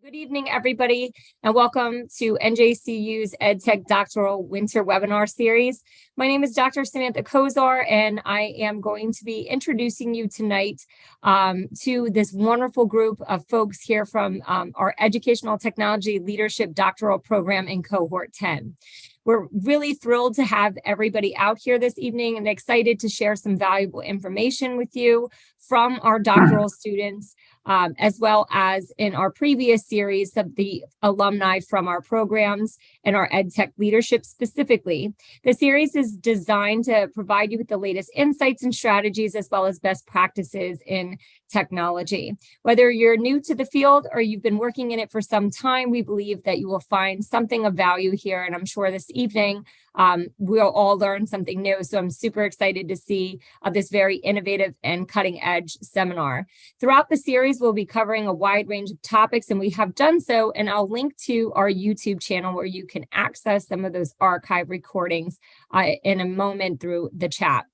Good evening, everybody, and welcome to NJCU's EdTech Doctoral Winter Webinar Series. My name is Dr. Samantha Kozar, and I am going to be introducing you tonight to this wonderful group of folks here from our Educational Technology Leadership Doctoral Program in Cohort 10. We're really thrilled to have everybody out here this evening and excited to share some valuable information with you from our doctoral students, as well as in our previous series of the alumni from our programs and our EdTech leadership specifically. The series is designed to provide you with the latest insights and strategies, as well as best practices in technology. Whether you're new to the field or you've been working in it for some time, we believe that you will find something of value here, and I'm sure this evening we'll all learn something new. So I'm super excited to see this very innovative and cutting edge seminar. Throughout the series, we'll be covering a wide range of topics, and we have done so, and I'll link to our YouTube channel where you can access some of those archive recordings in a moment through the chat.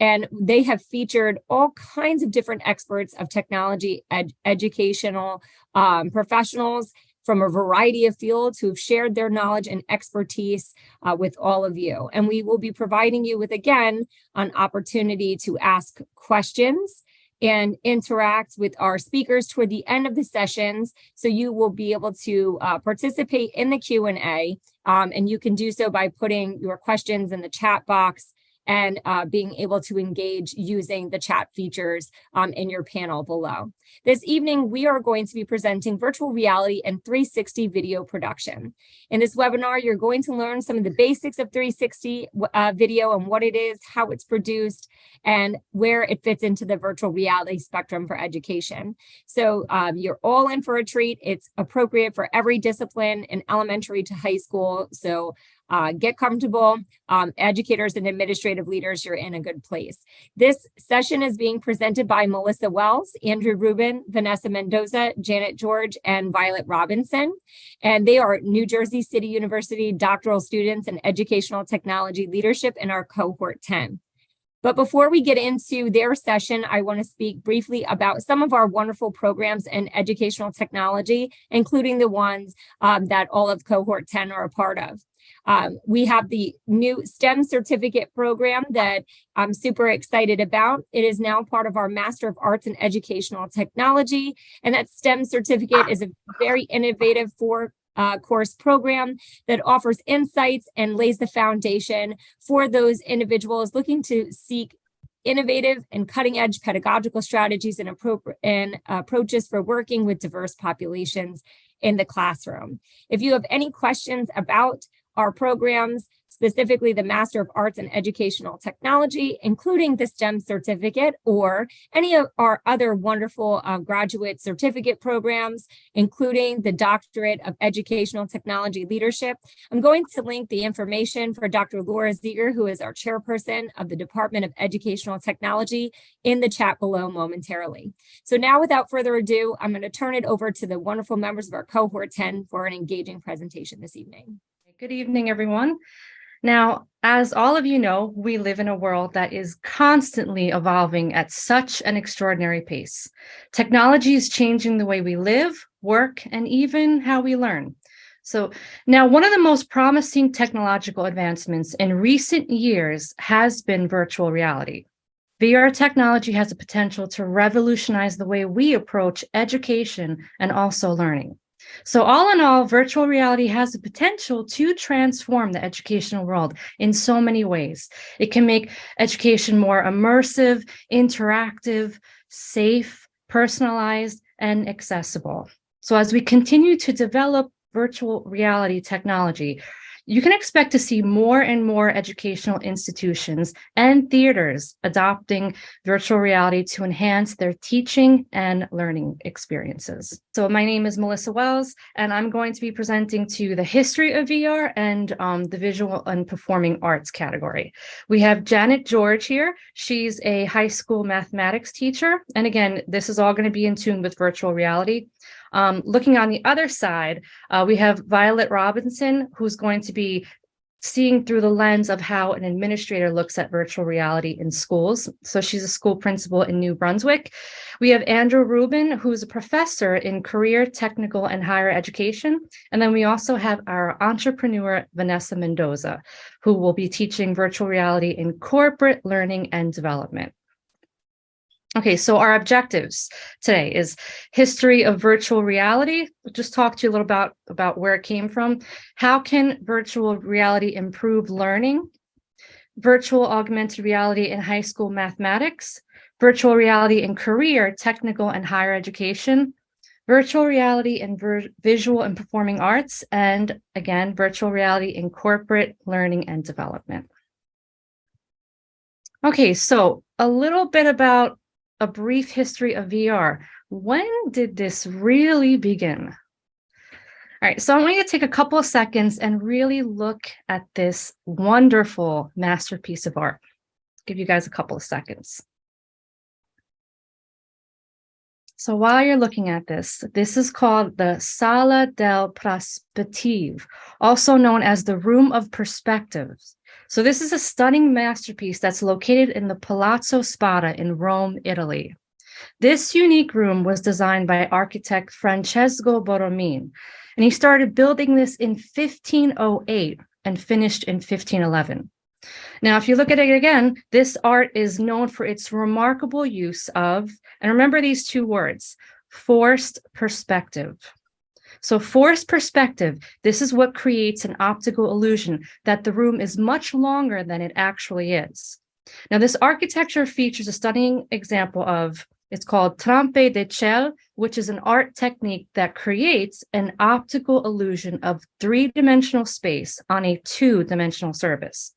And they have featured all kinds of different experts of technology, educational professionals from a variety of fields who have shared their knowledge and expertise with all of you. And we will be providing you with, again, an opportunity to ask questions and interact with our speakers toward the end of the sessions. So you will be able to participate in the Q&A, and you can do so by putting your questions in the chat box and being able to engage using the chat features in your panel below. This evening, we are going to be presenting virtual reality and 360 video production. In this webinar, you're going to learn some of the basics of 360 video and what it is, how it's produced, and where it fits into the virtual reality spectrum for education. So you're all in for a treat. It's appropriate for every discipline in elementary to high school. So get comfortable. Educators and administrative leaders, you're in a good place. This session is being presented by Melissa Welz, Andrew Rubin, Vanessa Mendoza, Janet George, and Violet Robinson. And they are New Jersey City University doctoral students in educational technology leadership in our cohort 10. But before we get into their session, I want to speak briefly about some of our wonderful programs in educational technology, including the ones that all of cohort 10 are a part of. We have the new STEM certificate program that I'm super excited about. It is now part of our Master of Arts in Educational Technology, and that STEM certificate is a very innovative course program that offers insights and lays the foundation for those individuals looking to seek innovative and cutting-edge pedagogical strategies and approaches for working with diverse populations in the classroom. If you have any questions about our programs, specifically the Master of Arts in Educational Technology, including the STEM certificate, or any of our other wonderful graduate certificate programs, including the Doctorate of Educational Technology Leadership, I'm going to link the information for Dr. Laura Zieger, who is our chairperson of the Department of Educational Technology, in the chat below momentarily. So now, without further ado, I'm going to turn it over to the wonderful members of our cohort 10 for an engaging presentation this evening. Good evening, everyone. Now, as all of you know, we live in a world that is constantly evolving at such an extraordinary pace. Technology is changing the way we live, work, and even how we learn. So now, one of the most promising technological advancements in recent years has been virtual reality. VR technology has the potential to revolutionize the way we approach education and also learning. So all in all, virtual reality has the potential to transform the educational world in so many ways. It can make education more immersive, interactive, safe, personalized, and accessible. So as we continue to develop virtual reality technology, you can expect to see more and more educational institutions and theaters adopting virtual reality to enhance their teaching and learning experiences. So my name is Melissa Welz, and I'm going to be presenting to the history of VR and the visual and performing arts category. We have Janet George here. She's a high school mathematics teacher. And again, this is all going to be in tune with virtual reality. Looking on the other side, we have Violet Robinson, who's going to be seeing through the lens of how an administrator looks at virtual reality in schools. So she's a school principal in New Brunswick. We have Andrew Rubin, who's a professor in career, technical, and higher education. And then we also have our entrepreneur, Vanessa Mendoza, who will be teaching virtual reality in corporate learning and development. Okay, so our objectives today is history of virtual reality. We'll just talk to you a little about where it came from. How can virtual reality improve learning? Virtual augmented reality in high school mathematics, virtual reality in career, technical, and higher education, virtual reality in visual and performing arts, and again, virtual reality in corporate learning and development. Okay, so a little bit about a brief history of VR. When did this really begin? All right, so I'm going to take a couple of seconds and really look at this wonderful masterpiece of art. Give you guys a couple of seconds. So while you're looking at this is called the Sala del Prospettive, also known as the Room of Perspectives. So this is a stunning masterpiece that's located in the Palazzo Spada in Rome, Italy. This unique room was designed by architect Francesco Borromini, and he started building this in 1508 and finished in 1511. Now, if you look at it again, this art is known for its remarkable use of, and remember these two words, forced perspective. So forced perspective, this is what creates an optical illusion that the room is much longer than it actually is. Now, this architecture features a stunning example of, it's called trempe de ciel, which is an art technique that creates an optical illusion of three-dimensional space on a two-dimensional surface.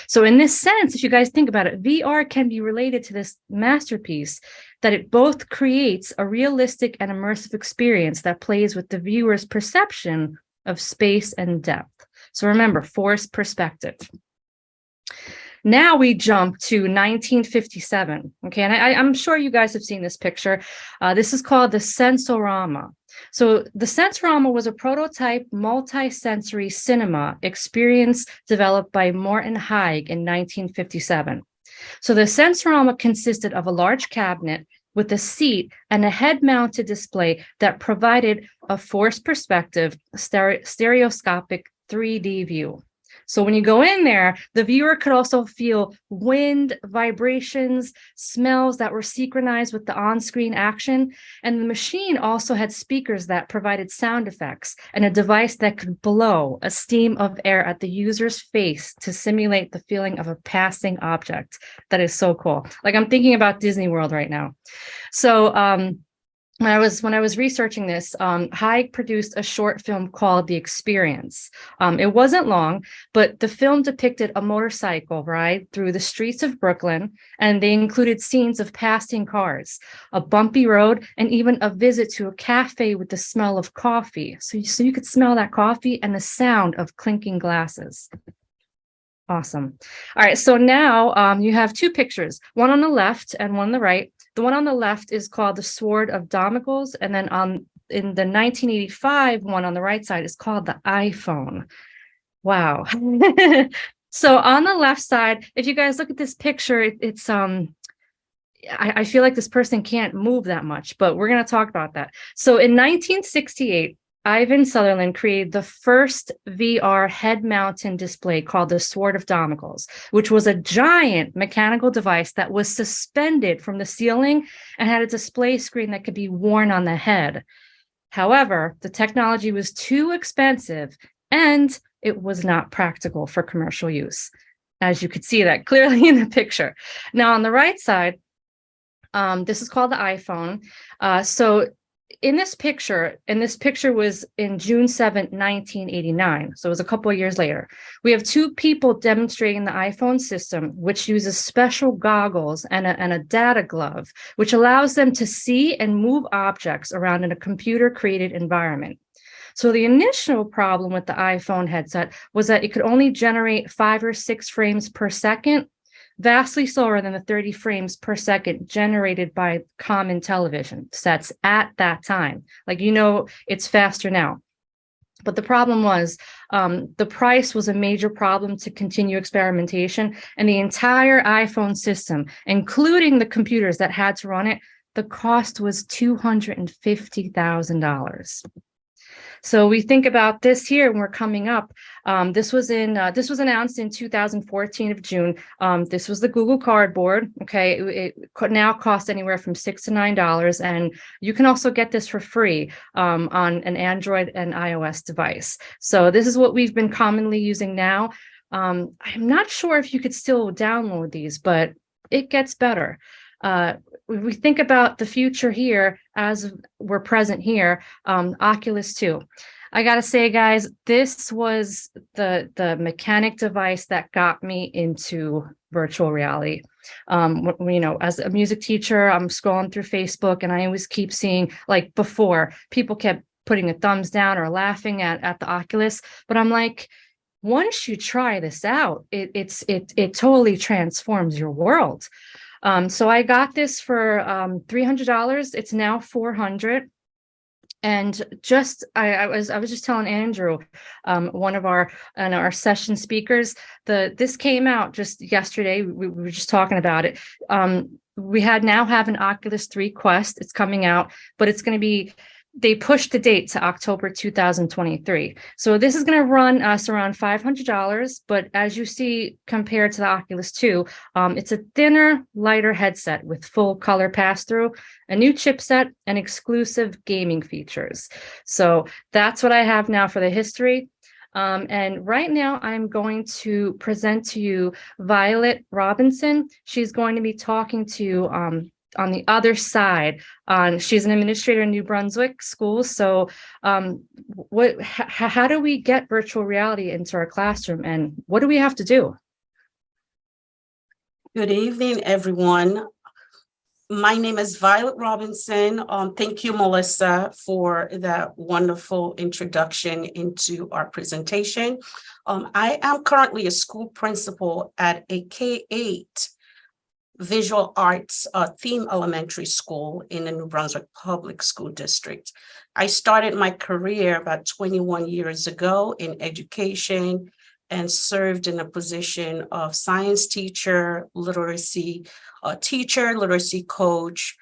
So in this sense, if you guys think about it, VR can be related to this masterpiece, that it both creates a realistic and immersive experience that plays with the viewer's perception of space and depth. So remember, forced perspective. Now we jump to 1957. Okay, and I'm sure you guys have seen this picture. This is called the Sensorama. So the Sensorama was a prototype multi-sensory cinema experience developed by Morton Haig in 1957. So the Sensorama consisted of a large cabinet with a seat and a head-mounted display that provided a forced perspective, stereoscopic 3D view. So when you go in there, the viewer could also feel wind, vibrations, smells that were synchronized with the on-screen action. And the machine also had speakers that provided sound effects and a device that could blow a stream of air at the user's face to simulate the feeling of a passing object. That is so cool. Like, I'm thinking about Disney World right now. So, when I was researching this, Haig produced a short film called The Experience. It wasn't long, but the film depicted a motorcycle ride through the streets of Brooklyn, and they included scenes of passing cars, a bumpy road, and even a visit to a cafe with the smell of coffee. So you could smell that coffee and the sound of clinking glasses. Awesome. All right, so now you have two pictures, one on the left and one on the right. The one on the left is called the Sword of Damocles, and then in the 1985 one on the right side is called the iPhone. Wow. So on the left side, if you guys look at this picture, it's I feel like this person can't move that much, but we're going to talk about that. So in 1968, Ivan Sutherland created the first VR head-mounted display called the Sword of Damocles, which was a giant mechanical device that was suspended from the ceiling and had a display screen that could be worn on the head. However, the technology was too expensive and it was not practical for commercial use, as you could see that clearly in the picture. Now, on the right side, this is called the iPhone. So in this picture, and this picture was in June 7, 1989, so it was a couple of years later, we have two people demonstrating the iPhone system, which uses special goggles and a data glove, which allows them to see and move objects around in a computer-created environment. So the initial problem with the iPhone headset was that it could only generate 5 or 6 frames per second, vastly slower than the 30 frames per second generated by common television sets at that time. Like, it's faster now. But the problem was the price was a major problem to continue experimentation, and the entire iPhone system, including the computers that had to run it, the cost was $250,000. So we think about this here when we're coming up. This was announced in 2014 of June. This was the Google Cardboard. Okay, it could now cost anywhere from $6 to $9, and you can also get this for free on an Android and iOS device. So this is what we've been commonly using now. I'm not sure if you could still download these, but it gets better. We think about the future here as we're present here, Oculus 2. I gotta say, guys, this was the mechanic device that got me into virtual reality. As a music teacher, I'm scrolling through Facebook and I always keep seeing, like before, people kept putting a thumbs down or laughing at the Oculus, but I'm like, once you try this out, it totally transforms your world. So I got this for $300. It's now $400. And I was just telling Andrew, one of our session speakers, this came out just yesterday. We were just talking about it. We now have an Oculus 3 Quest. It's coming out, but it's going to be, they pushed the date to October 2023. So this is going to run us around $500, but as you see, compared to the Oculus 2, it's a thinner, lighter headset with full color pass-through, a new chipset, and exclusive gaming features. So that's what I have now for the history. And right now I'm going to present to you Violet Robinson. She's going to be talking to you on the other side. She's an administrator in New Brunswick schools. So how do we get virtual reality into our classroom, and what do we have to do? Good evening, everyone. My name is Violet Robinson. Thank you, Melissa, for that wonderful introduction into our presentation. I am currently a school principal at a K-8 visual arts theme elementary school in the New Brunswick Public School District. I started my career about 21 years ago in education and served in a position of science teacher, literacy coach,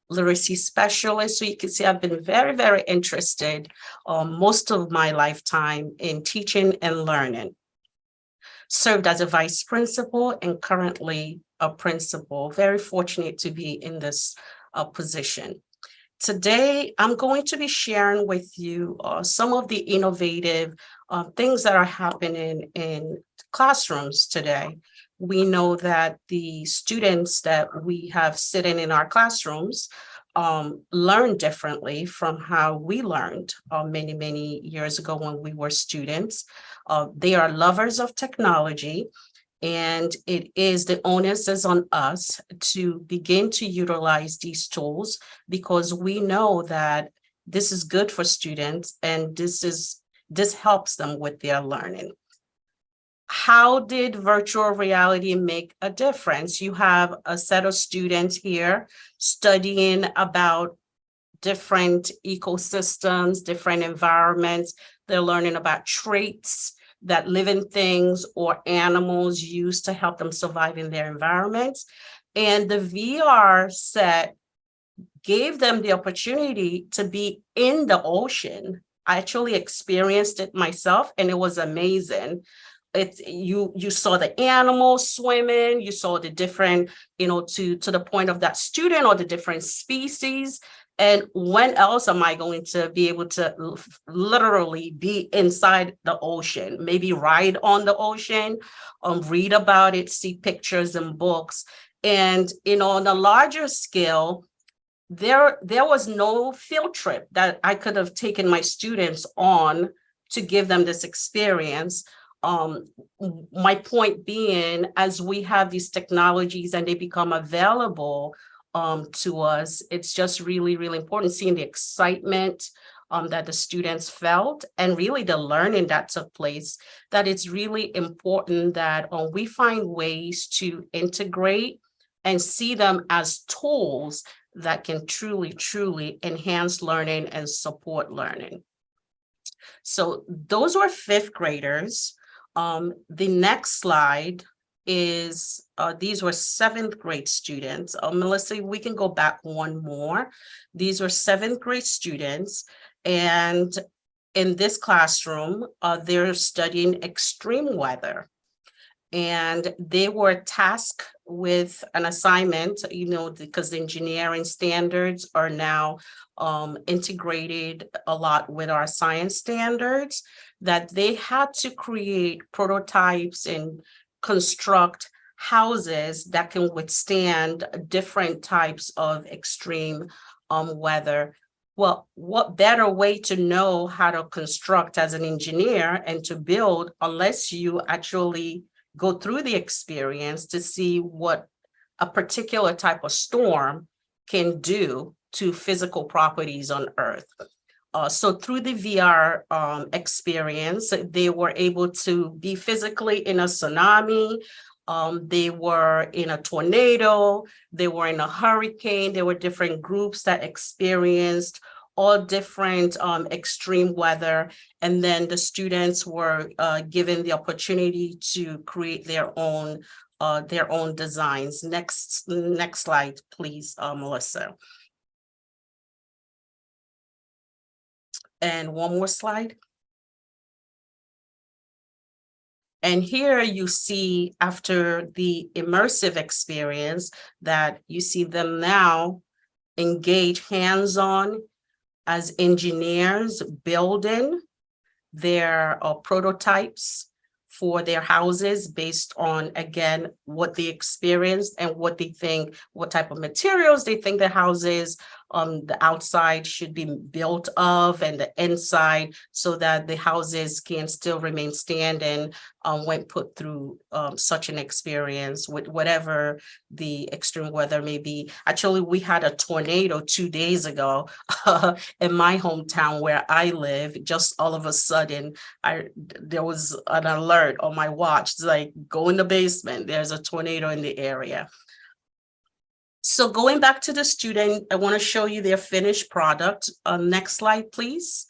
literacy specialist. So you can see I've been very, very interested most of my lifetime in teaching and learning. Served as a vice principal and currently a principal. Very fortunate to be in this position. Today, I'm going to be sharing with you some of the innovative things that are happening in classrooms today. We know that the students that we have sitting in our classrooms learn differently from how we learned many, many years ago when we were students. They are lovers of technology, and it is the onus is on us to begin to utilize these tools, because we know that this is good for students and this helps them with their learning. How did virtual reality make a difference? You have a set of students here studying about different ecosystems, different environments. They're learning about traits that living things or animals use to help them survive in their environments. And the VR set gave them the opportunity to be in the ocean. I actually experienced it myself, and it was amazing. You saw the animals swimming, you saw the different, to the point of that student, or the different species. And when else am I going to be able to literally be inside the ocean, maybe ride on the ocean, read about it, see pictures and books. And, on a larger scale, there was no field trip that I could have taken my students on to give them this experience. My point being, as we have these technologies and they become available to us, it's just really, really important seeing the excitement that the students felt, and really the learning that took place, that it's really important that we find ways to integrate and see them as tools that can truly, truly enhance learning and support learning. So those were fifth graders. The next slide is, these were seventh grade students. Melissa, we can go back one more. These were seventh grade students. And in this classroom, they're studying extreme weather. And they were tasked with an assignment, because the engineering standards are now integrated a lot with our science standards, that they had to create prototypes and construct houses that can withstand different types of extreme weather. Well, what better way to know how to construct as an engineer and to build, unless you actually go through the experience to see what a particular type of storm can do to physical properties on Earth. So through the VR experience, they were able to be physically in a tsunami. They were in a tornado. They were in a hurricane. There were different groups that experienced all different extreme weather. And then the students were given the opportunity to create their own designs. Next slide, please, Melissa. And one more slide. And here you see, after the immersive experience, that you see them now engage hands-on as engineers building their prototypes for their houses based on, again, what they experienced and what they think, what type of materials they think the houses, the outside should be built of, and the inside, so that the houses can still remain standing when put through such an experience with whatever the extreme weather may be. Actually, we had a tornado 2 days ago in my hometown where I live. Just all of a sudden, there was an alert on my watch. It's like, go in the basement, there's a tornado in the area. So going back to the student, I want to show you their finished product. Next slide, please,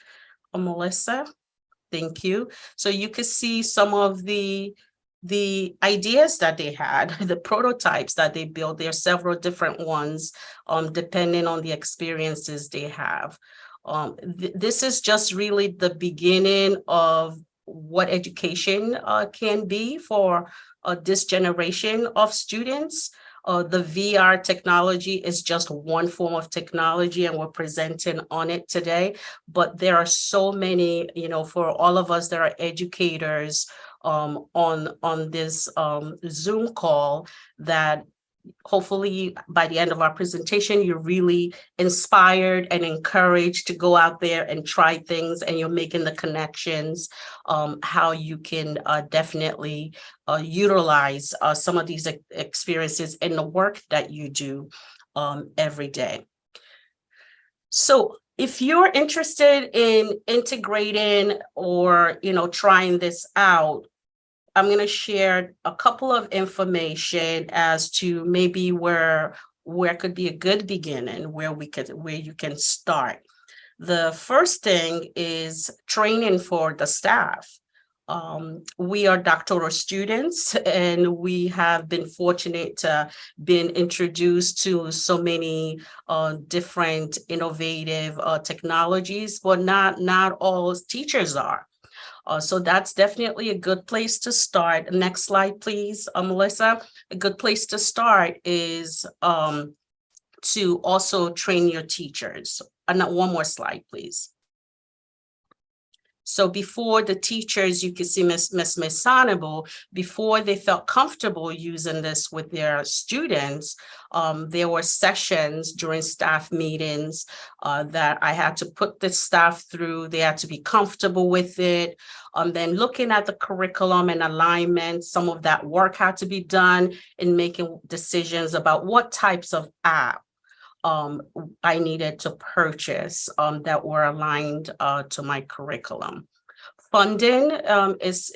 Melissa. Thank you. So you can see some of the ideas that they had, the prototypes that they built. There are several different ones, depending on the experiences they have. This is just really the beginning of what education can be for this generation of students. The VR technology is just one form of technology, and we're presenting on it today. But there are so many, for all of us that are educators on this Zoom call, that hopefully by the end of our presentation, you're really inspired and encouraged to go out there and try things, and you're making the connections, how you can definitely utilize some of these experiences in the work that you do every day. So if you're interested in integrating or, trying this out, I'm going to share a couple of information as to maybe where could be a good beginning, where you can start. The first thing is training for the staff. We are doctoral students, and we have been fortunate to been introduced to so many different innovative technologies, but not all teachers are. So that's definitely a good place to start. Next slide, please, Melissa. A good place to start is to also train your teachers. One more slide, please. So before the teachers, you can see Miss Sanable, before they felt comfortable using this with their students, there were sessions during staff meetings that I had to put the staff through. They had to be comfortable with it. Then looking at the curriculum and alignment, some of that work had to be done in making decisions about what types of app I needed to purchase that were aligned to my curriculum. Funding is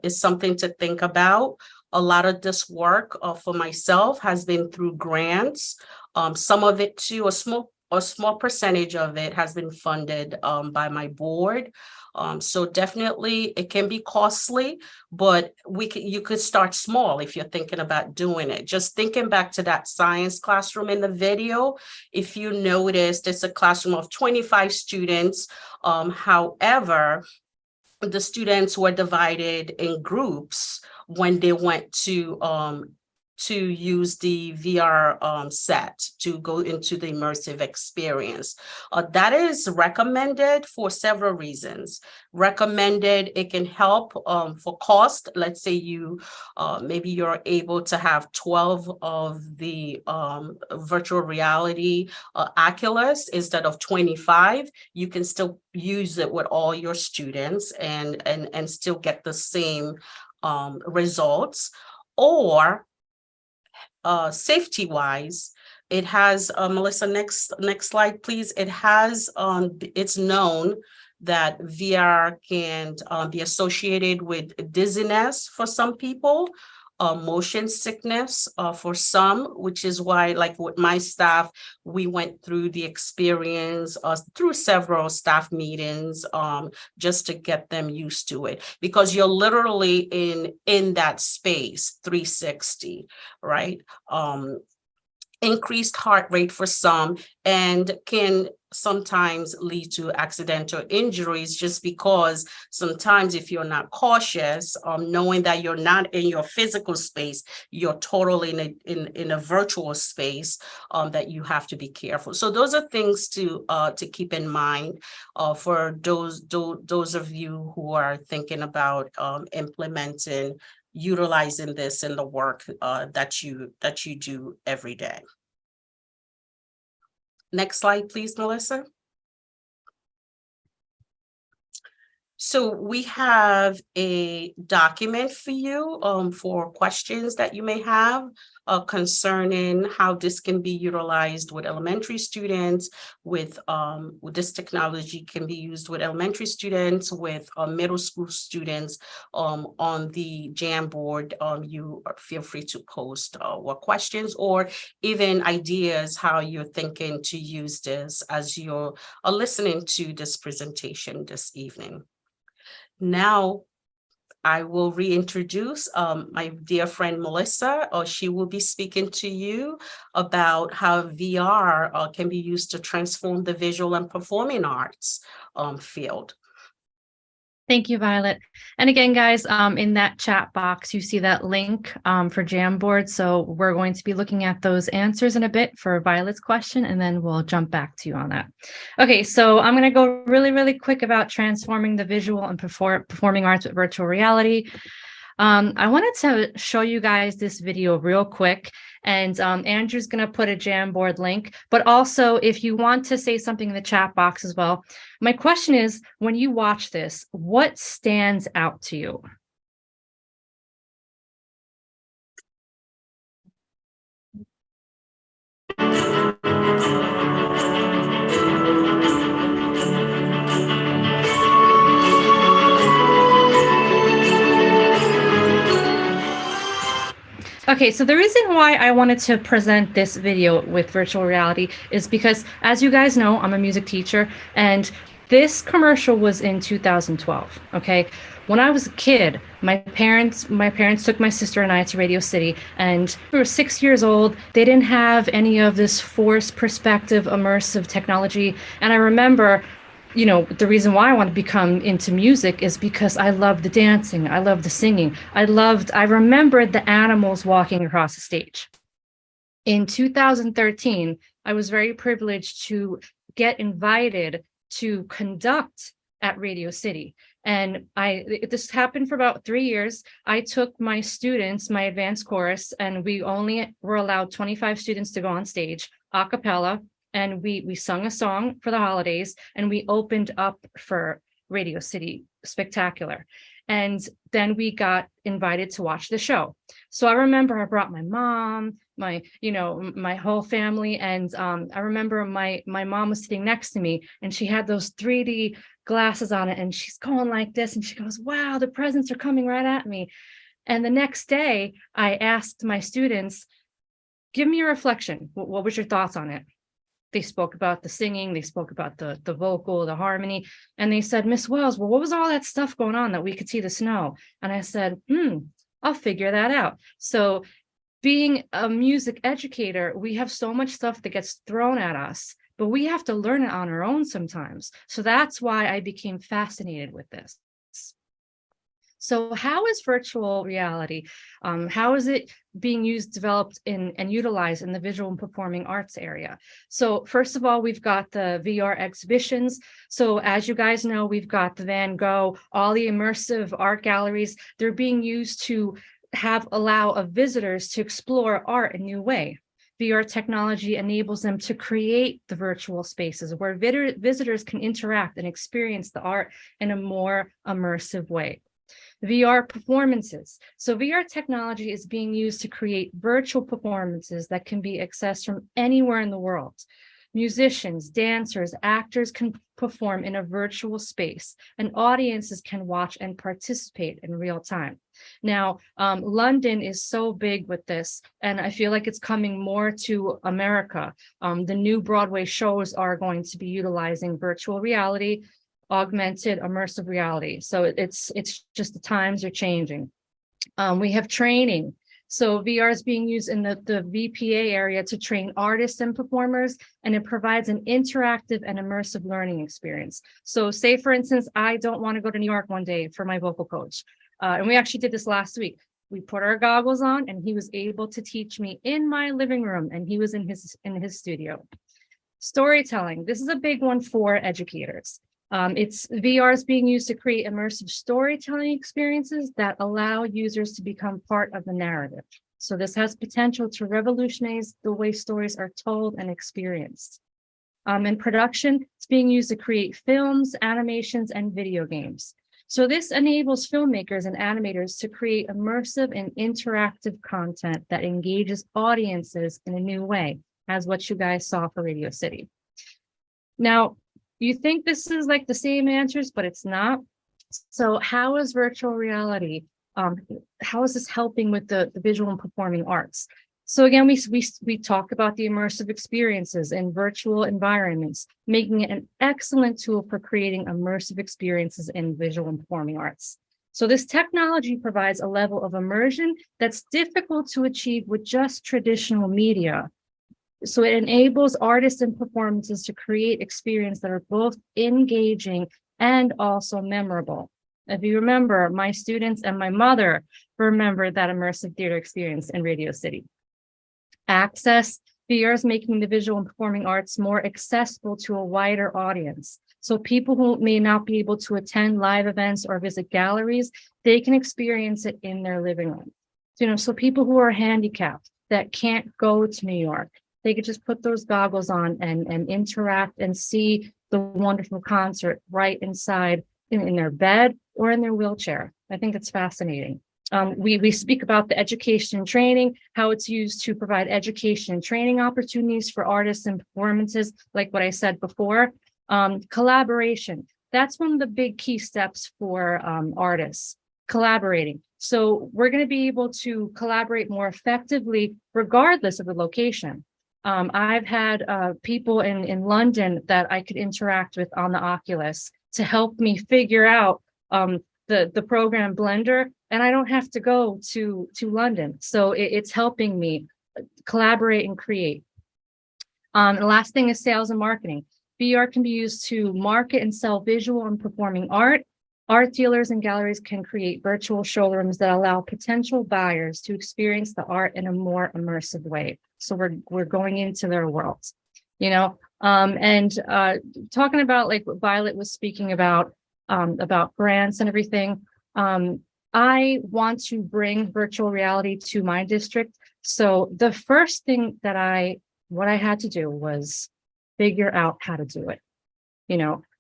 something to think about. A lot of this work for myself has been through grants. Some of it too, a small a small percentage of it has been funded by my board. So definitely it can be costly, but you could start small if you're thinking about doing it. Just thinking back to that science classroom in the video, if you noticed, it's a classroom of 25 students. However, the students were divided in groups when they went to use the VR set to go into the immersive experience. That is recommended for several reasons. Recommended, it can help for cost. Let's say maybe you're able to have 12 of the virtual reality Oculus instead of 25. You can still use it with all your students and still get the same results. Or safety wise, it has Melissa, next slide, please. It has it's known that VR can be associated with dizziness for some people, motion sickness for some, which is why, like with my staff, we went through the experience through several staff meetings just to get them used to it, because you're literally in that space 360, right? Increased heart rate for some, and can sometimes lead to accidental injuries, just because sometimes if you're not cautious, knowing that you're not in your physical space, you're totally in a virtual space, that you have to be careful. So those are things to keep in mind for those of you who are thinking about utilizing this in the work that you do every day. Next slide, please, Melissa. So we have a document for you for questions that you may have concerning how this can be utilized with elementary students, with this technology can be used with elementary students, with middle school students on the Jamboard. You feel free to post what questions or even ideas how you're thinking to use this as you're listening to this presentation this evening. Now, I will reintroduce my dear friend Melissa. She will be speaking to you about how VR can be used to transform the visual and performing arts field. Thank you, Violet. And again, guys, in that chat box, you see that link for Jamboard. So we're going to be looking at those answers in a bit for Violet's question, and then we'll jump back to you on that. Okay, so I'm going to go really, really quick about transforming the visual and performing arts with virtual reality. I wanted to show you guys this video real quick, and Andrew's going to put a Jamboard link, but also if you want to say something in the chat box as well. My question is, when you watch this, what stands out to you? Okay, so the reason why I wanted to present this video with virtual reality is because, as you guys know, I'm a music teacher, and this commercial was in 2012, okay? When I was a kid, my parents took my sister and I to Radio City, and we were 6 years old. They didn't have any of this forced perspective, immersive technology, and I remember, you know, the reason why I want to become into music is because I love the dancing. I love the singing. I remembered the animals walking across the stage. In 2013, I was very privileged to get invited to conduct at Radio City. And this happened for about 3 years. I took my students, my advanced chorus, and we only were allowed 25 students to go on stage, a cappella. And we sung a song for the holidays, and we opened up for Radio City Spectacular. And then we got invited to watch the show. So I remember I brought my mom, my whole family. And I remember my mom was sitting next to me, and she had those 3D glasses on it, and she's going like this, and she goes, wow, the presents are coming right at me. And the next day I asked my students, give me a reflection. What was your thoughts on it? they spoke about the singing, they spoke about the vocal, the harmony, and they said, Miss Wells, well, what was all that stuff going on that we could see the snow? And I said, I'll figure that out. So being a music educator, we have so much stuff that gets thrown at us, but we have to learn it on our own sometimes. So that's why I became fascinated with this. So how is virtual reality, how is it being used, developed and utilized in the visual and performing arts area? So first of all, we've got the VR exhibitions. So as you guys know, we've got the Van Gogh, all the immersive art galleries. They're being used to allow visitors to explore art in a new way. VR technology enables them to create the virtual spaces where visitors can interact and experience the art in a more immersive way. VR performances. So VR technology is being used to create virtual performances that can be accessed from anywhere in the world. Musicians, dancers, actors can perform in a virtual space, and audiences can watch and participate in real time. Now, London is so big with this, and I feel like it's coming more to America. The new Broadway shows are going to be utilizing virtual reality, augmented immersive reality. So it's just the times are changing. We have training. So VR is being used in the VPA area to train artists and performers, and it provides an interactive and immersive learning experience. So say, for instance, I don't want to go to New York one day for my vocal coach. And we actually did this last week. We put our goggles on and he was able to teach me in my living room, and he was in his studio. Storytelling. This is a big one for educators. VR is being used to create immersive storytelling experiences that allow users to become part of the narrative. So this has potential to revolutionize the way stories are told and experienced. In production, it's being used to create films, animations, and video games. So this enables filmmakers and animators to create immersive and interactive content that engages audiences in a new way, as what you guys saw for Radio City. Now, you think this is like the same answers, but it's not. So how is virtual reality, how is this helping with the visual and performing arts? So again, we talk about the immersive experiences in virtual environments, making it an excellent tool for creating immersive experiences in visual and performing arts. So this technology provides a level of immersion that's difficult to achieve with just traditional media. So it enables artists and performances to create experiences that are both engaging and also memorable. If you remember, my students and my mother remember that immersive theater experience in Radio City. Access. VR is making the visual and performing arts more accessible to a wider audience. So people who may not be able to attend live events or visit galleries, they can experience it in their living room. So people who are handicapped that can't go to New York, they could just put those goggles on and interact and see the wonderful concert right inside in their bed or in their wheelchair. I think it's fascinating. We speak about the education and training, how it's used to provide education and training opportunities for artists and performances, like what I said before. Collaboration, that's one of the big key steps for artists, collaborating. So we're going to be able to collaborate more effectively regardless of the location. I've had people in London that I could interact with on the Oculus to help me figure out the program Blender, and I don't have to go to London. So it's helping me collaborate and create. And the last thing is sales and marketing. VR can be used to market and sell visual and performing art. Art dealers and galleries can create virtual showrooms that allow potential buyers to experience the art in a more immersive way. So we're going into their worlds, and talking about like what Violet was speaking about grants and everything. I want to bring virtual reality to my district. So the first thing what I had to do was figure out how to do it.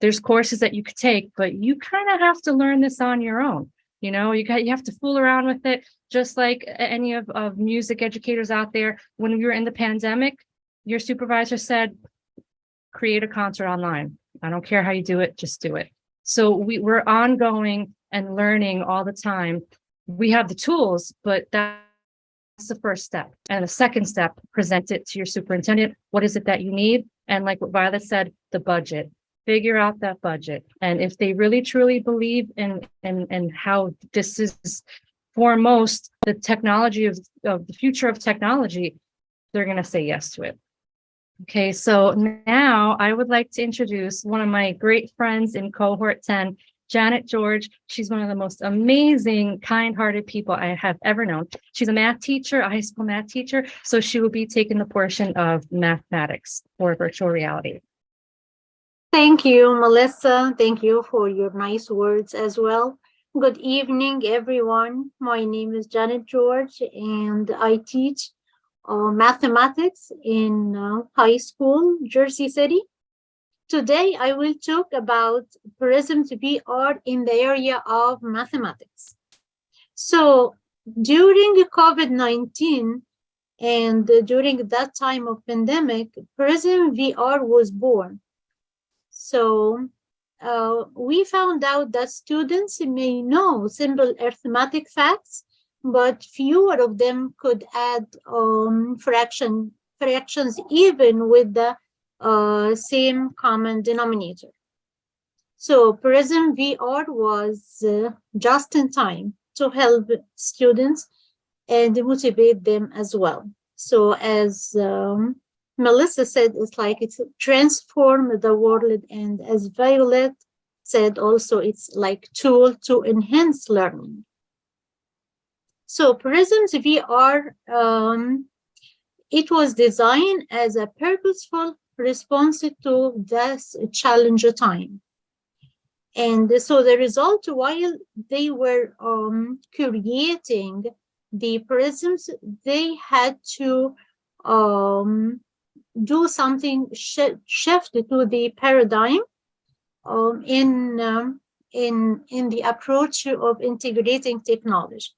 There's courses that you could take, but you kind of have to learn this on your own. You have to fool around with it, just like any of music educators out there. When we were in the pandemic, your supervisor said, create a concert online. I don't care how you do it, just do it. So we're ongoing and learning all the time. We have the tools, but that's the first step. And the second step, present it to your superintendent. What is it that you need? And like what Violet said, the budget. Figure out that budget. And if they really truly believe in how this is foremost the technology of the future of technology, they're going to say yes to it. Okay, so now I would like to introduce one of my great friends in cohort 10, Janet George. She's one of the most amazing, kind-hearted people I have ever known. She's a math teacher, a high school math teacher, so she will be taking the portion of mathematics for virtual reality. Thank you, Melissa. Thank you for your nice words as well. Good evening, everyone. My name is Janet George, and I teach mathematics in high school, Jersey City. Today, I will talk about Prism VR in the area of mathematics. So, during COVID-19 and during that time of pandemic, Prism VR was born. So we found out that students may know simple arithmetic facts, but fewer of them could add fractions even with the same common denominator. So Prism VR was just in time to help students and motivate them as well. So as Melissa said, it's like it's transform the world, and as Violet said also, it's like tool to enhance learning. So Prism's VR, it was designed as a purposeful response to this challenge time. And so the result, while they were creating the prisms, they had to do something shift to the paradigm in the approach of integrating technology.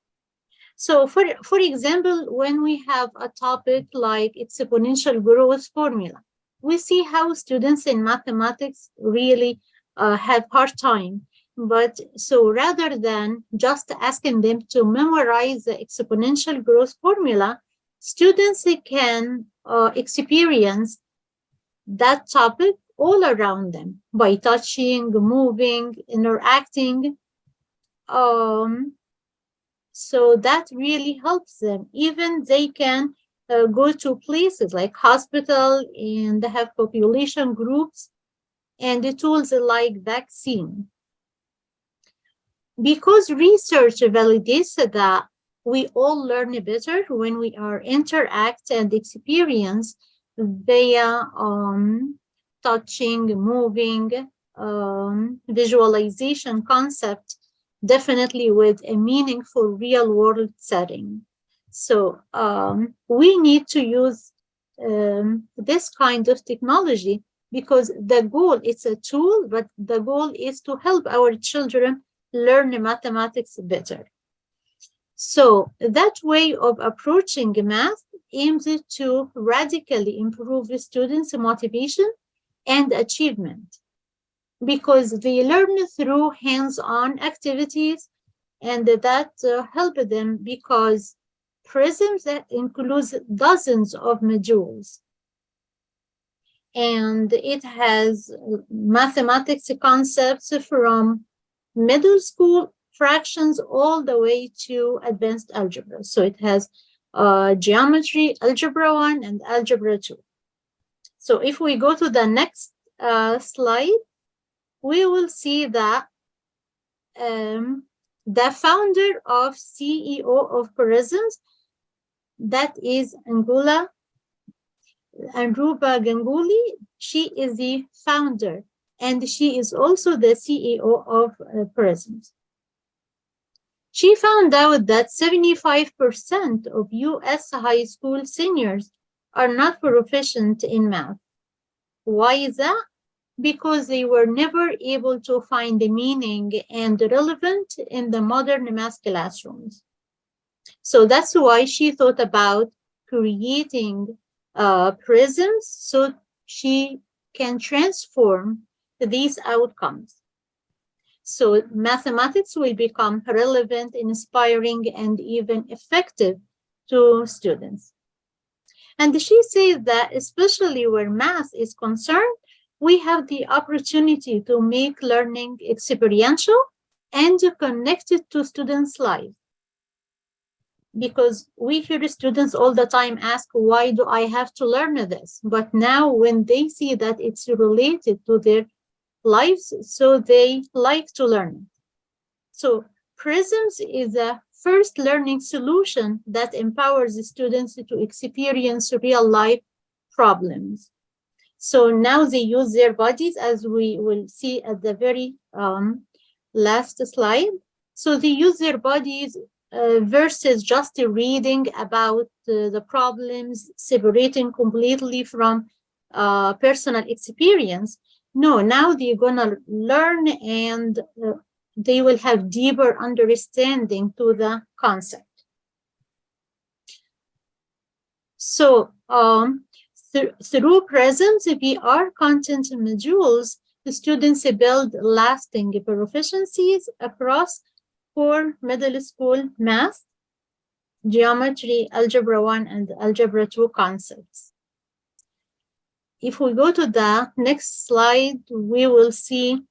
So for example, when we have a topic like exponential growth formula, we see how students in mathematics really have hard time. But so rather than just asking them to memorize the exponential growth formula, students can experience that topic all around them by touching, moving, interacting. So that really helps them. Even they can go to places like hospital and have population groups and the tools like vaccine. Because research validates that we all learn better when we are interact and experience via touching, moving, visualization concept, definitely with a meaningful real world setting. So we need to use this kind of technology because the goal, it's a tool, but the goal is to help our children learn mathematics better. So that way of approaching math aims to radically improve students' motivation and achievement because they learn through hands-on activities and that help them because Prism that includes dozens of modules. And it has mathematics concepts from middle school fractions all the way to advanced algebra. So it has geometry, algebra 1 and algebra 2. So if we go to the next slide, we will see that the founder of CEO of Prisms, that is Anruba Ganguly, she is the founder and she is also the CEO of Prisms. She found out that 75% of US high school seniors are not proficient in math. Why is that? Because they were never able to find the meaning and relevant in the modern math classrooms. So that's why she thought about creating prisms so she can transform these outcomes. So mathematics will become relevant, inspiring, and even effective to students. And she says that especially where math is concerned, we have the opportunity to make learning experiential and connected to students' lives. Because we hear students all the time ask, why do I have to learn this? But now when they see that it's related to their lives, so they like to learn it. So Prisms is a first learning solution that empowers the students to experience real life problems. So now they use their bodies, as we will see at the very last slide. So they use their bodies versus just reading about the problems, separating completely from personal experience. No, now they're gonna learn and they will have deeper understanding to the concept. So through Prisms VR content modules, the students build lasting proficiencies across 4 middle school math, geometry, algebra 1, and algebra 2 concepts. If we go to the next slide, we will see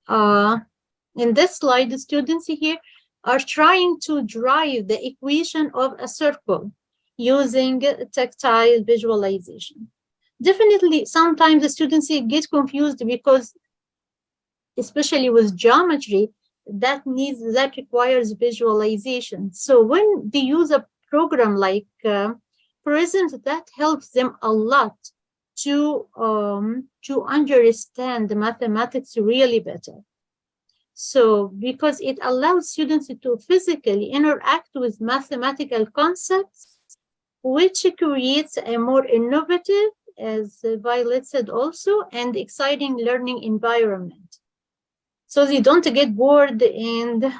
in this slide, the students here are trying to drive the equation of a circle using tactile visualization. Definitely, sometimes the students get confused because, especially with geometry, that requires visualization. So when they use a program like Prisms, that helps them a lot to understand the mathematics really better. So because it allows students to physically interact with mathematical concepts, which creates a more innovative, as Violet said also, and exciting learning environment. So they don't get bored and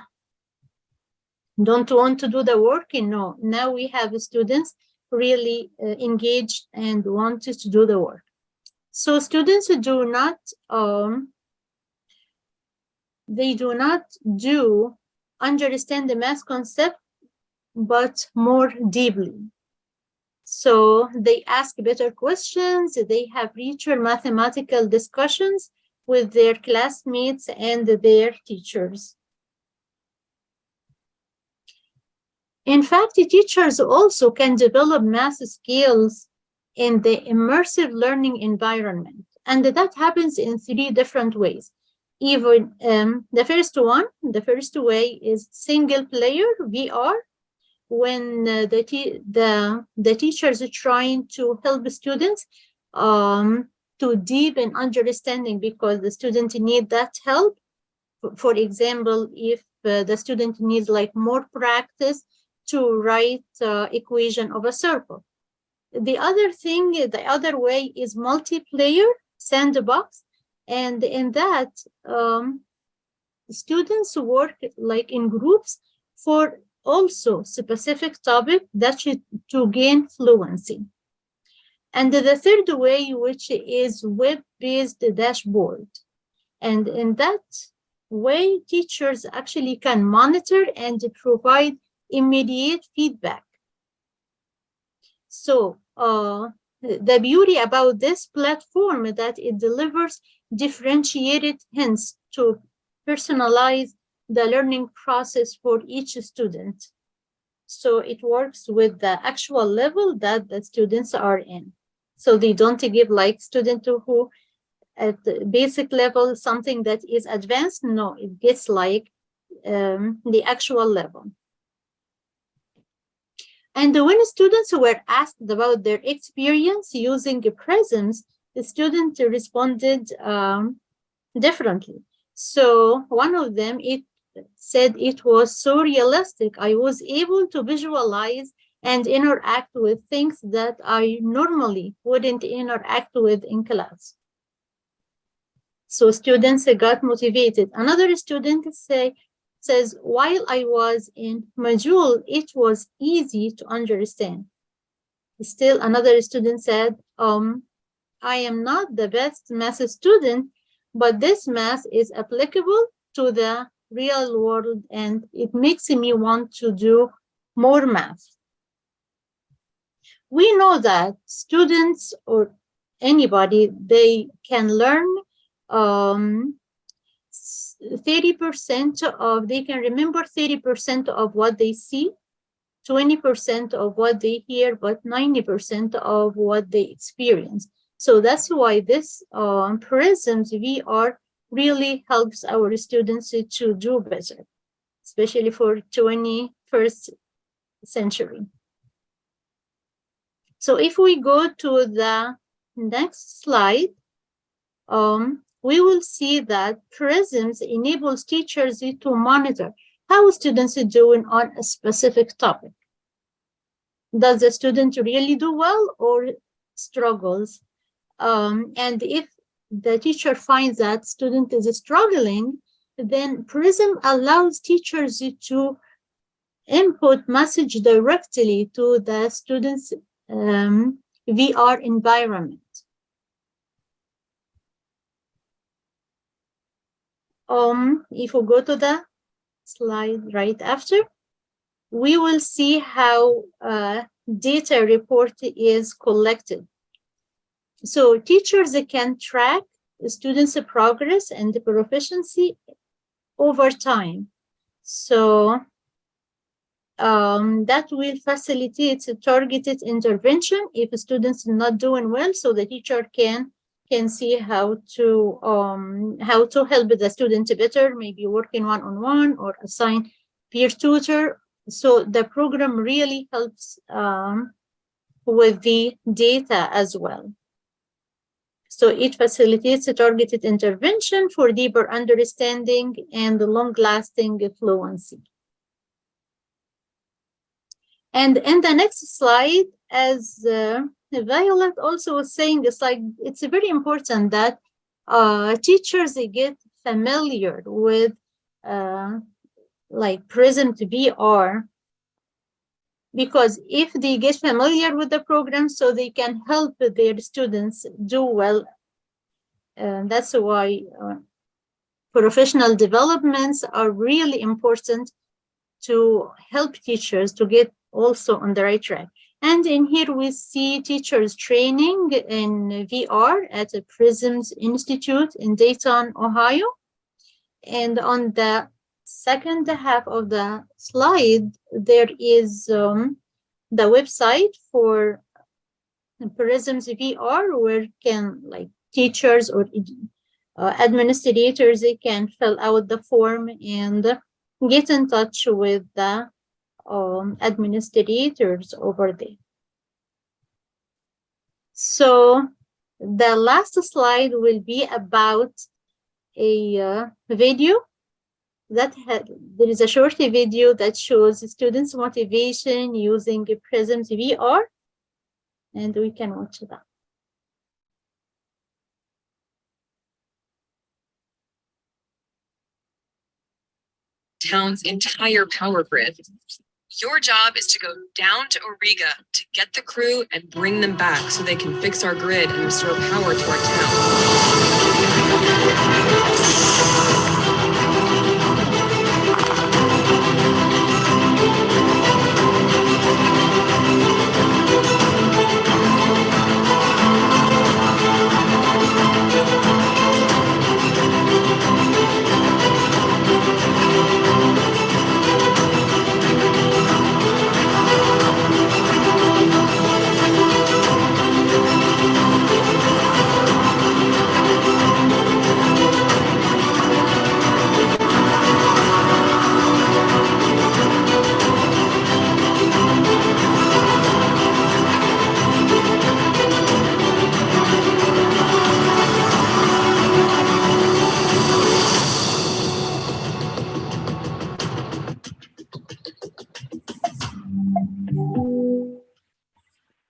don't want to do the work. No, now we have students really engaged and wanted to do the work. So students do not understand the math concept, but more deeply. So they ask better questions, they have richer mathematical discussions with their classmates and their teachers. In fact, teachers also can develop math skills in the immersive learning environment, and that happens in 3 different ways. Even the first way is single player VR, when the teachers are trying to help students to deepen understanding because the student need that help. For example, if the student needs like more practice to write equation of a circle. The other way is multiplayer sandbox, and in that students work like in groups for also specific topic that should to gain fluency. And the third way, which is web-based dashboard, and in that way teachers actually can monitor and provide immediate feedback. So the beauty about this platform is that it delivers differentiated hints to personalize the learning process for each student. So it works with the actual level that the students are in. So they don't give like student who at the basic level something that is advanced. No, it gets like the actual level. And when students were asked about their experience using Prisms, the student responded differently. So one of them, it said it was so realistic. I was able to visualize and interact with things that I normally wouldn't interact with in class. So students got motivated. Another student says, while I was in module, it was easy to understand. Still, another student said, I am not the best math student, but this math is applicable to the real world and it makes me want to do more math. we know that students or anybody, they can learn 30% of, they can remember 30% of what they see, 20% of what they hear, but 90% of what they experience. So that's why this Prisms VR really helps our students to do better, especially for 21st century. So if we go to the next slide, we will see that Prisms enables teachers to monitor how students are doing on a specific topic. Does the student really do well or struggles? And if the teacher finds that student is struggling, then Prism allows teachers to input message directly to the student's VR environment. If we go to the slide right after, we will see how data report is collected. So teachers can track students' progress and proficiency over time. So that will facilitate targeted intervention if a student's not doing well, so the teacher can see how to help the student better, maybe working one-on-one or assign peer tutor. So the program really helps with the data as well. So it facilitates a targeted intervention for deeper understanding and long-lasting fluency. And in the next slide, as Violet also was saying, it's very important that teachers get familiar with Prism VR, because if they get familiar with the program, so they can help their students do well. That's why professional developments are really important to help teachers to get also on the right track. And in here we see teachers training in VR at the Prisms Institute in Dayton, Ohio. And on the second half of the slide, there is the website for Prisms VR, where teachers or administrators, they can fill out the form and get in touch with the administrators over there. So the last slide will be about a video that there is a short video that shows students' motivation using Prisms VR, and we can watch that. Town's entire power grid. Your job is to go down to Origa to get the crew and bring them back so they can fix our grid and restore power to our town.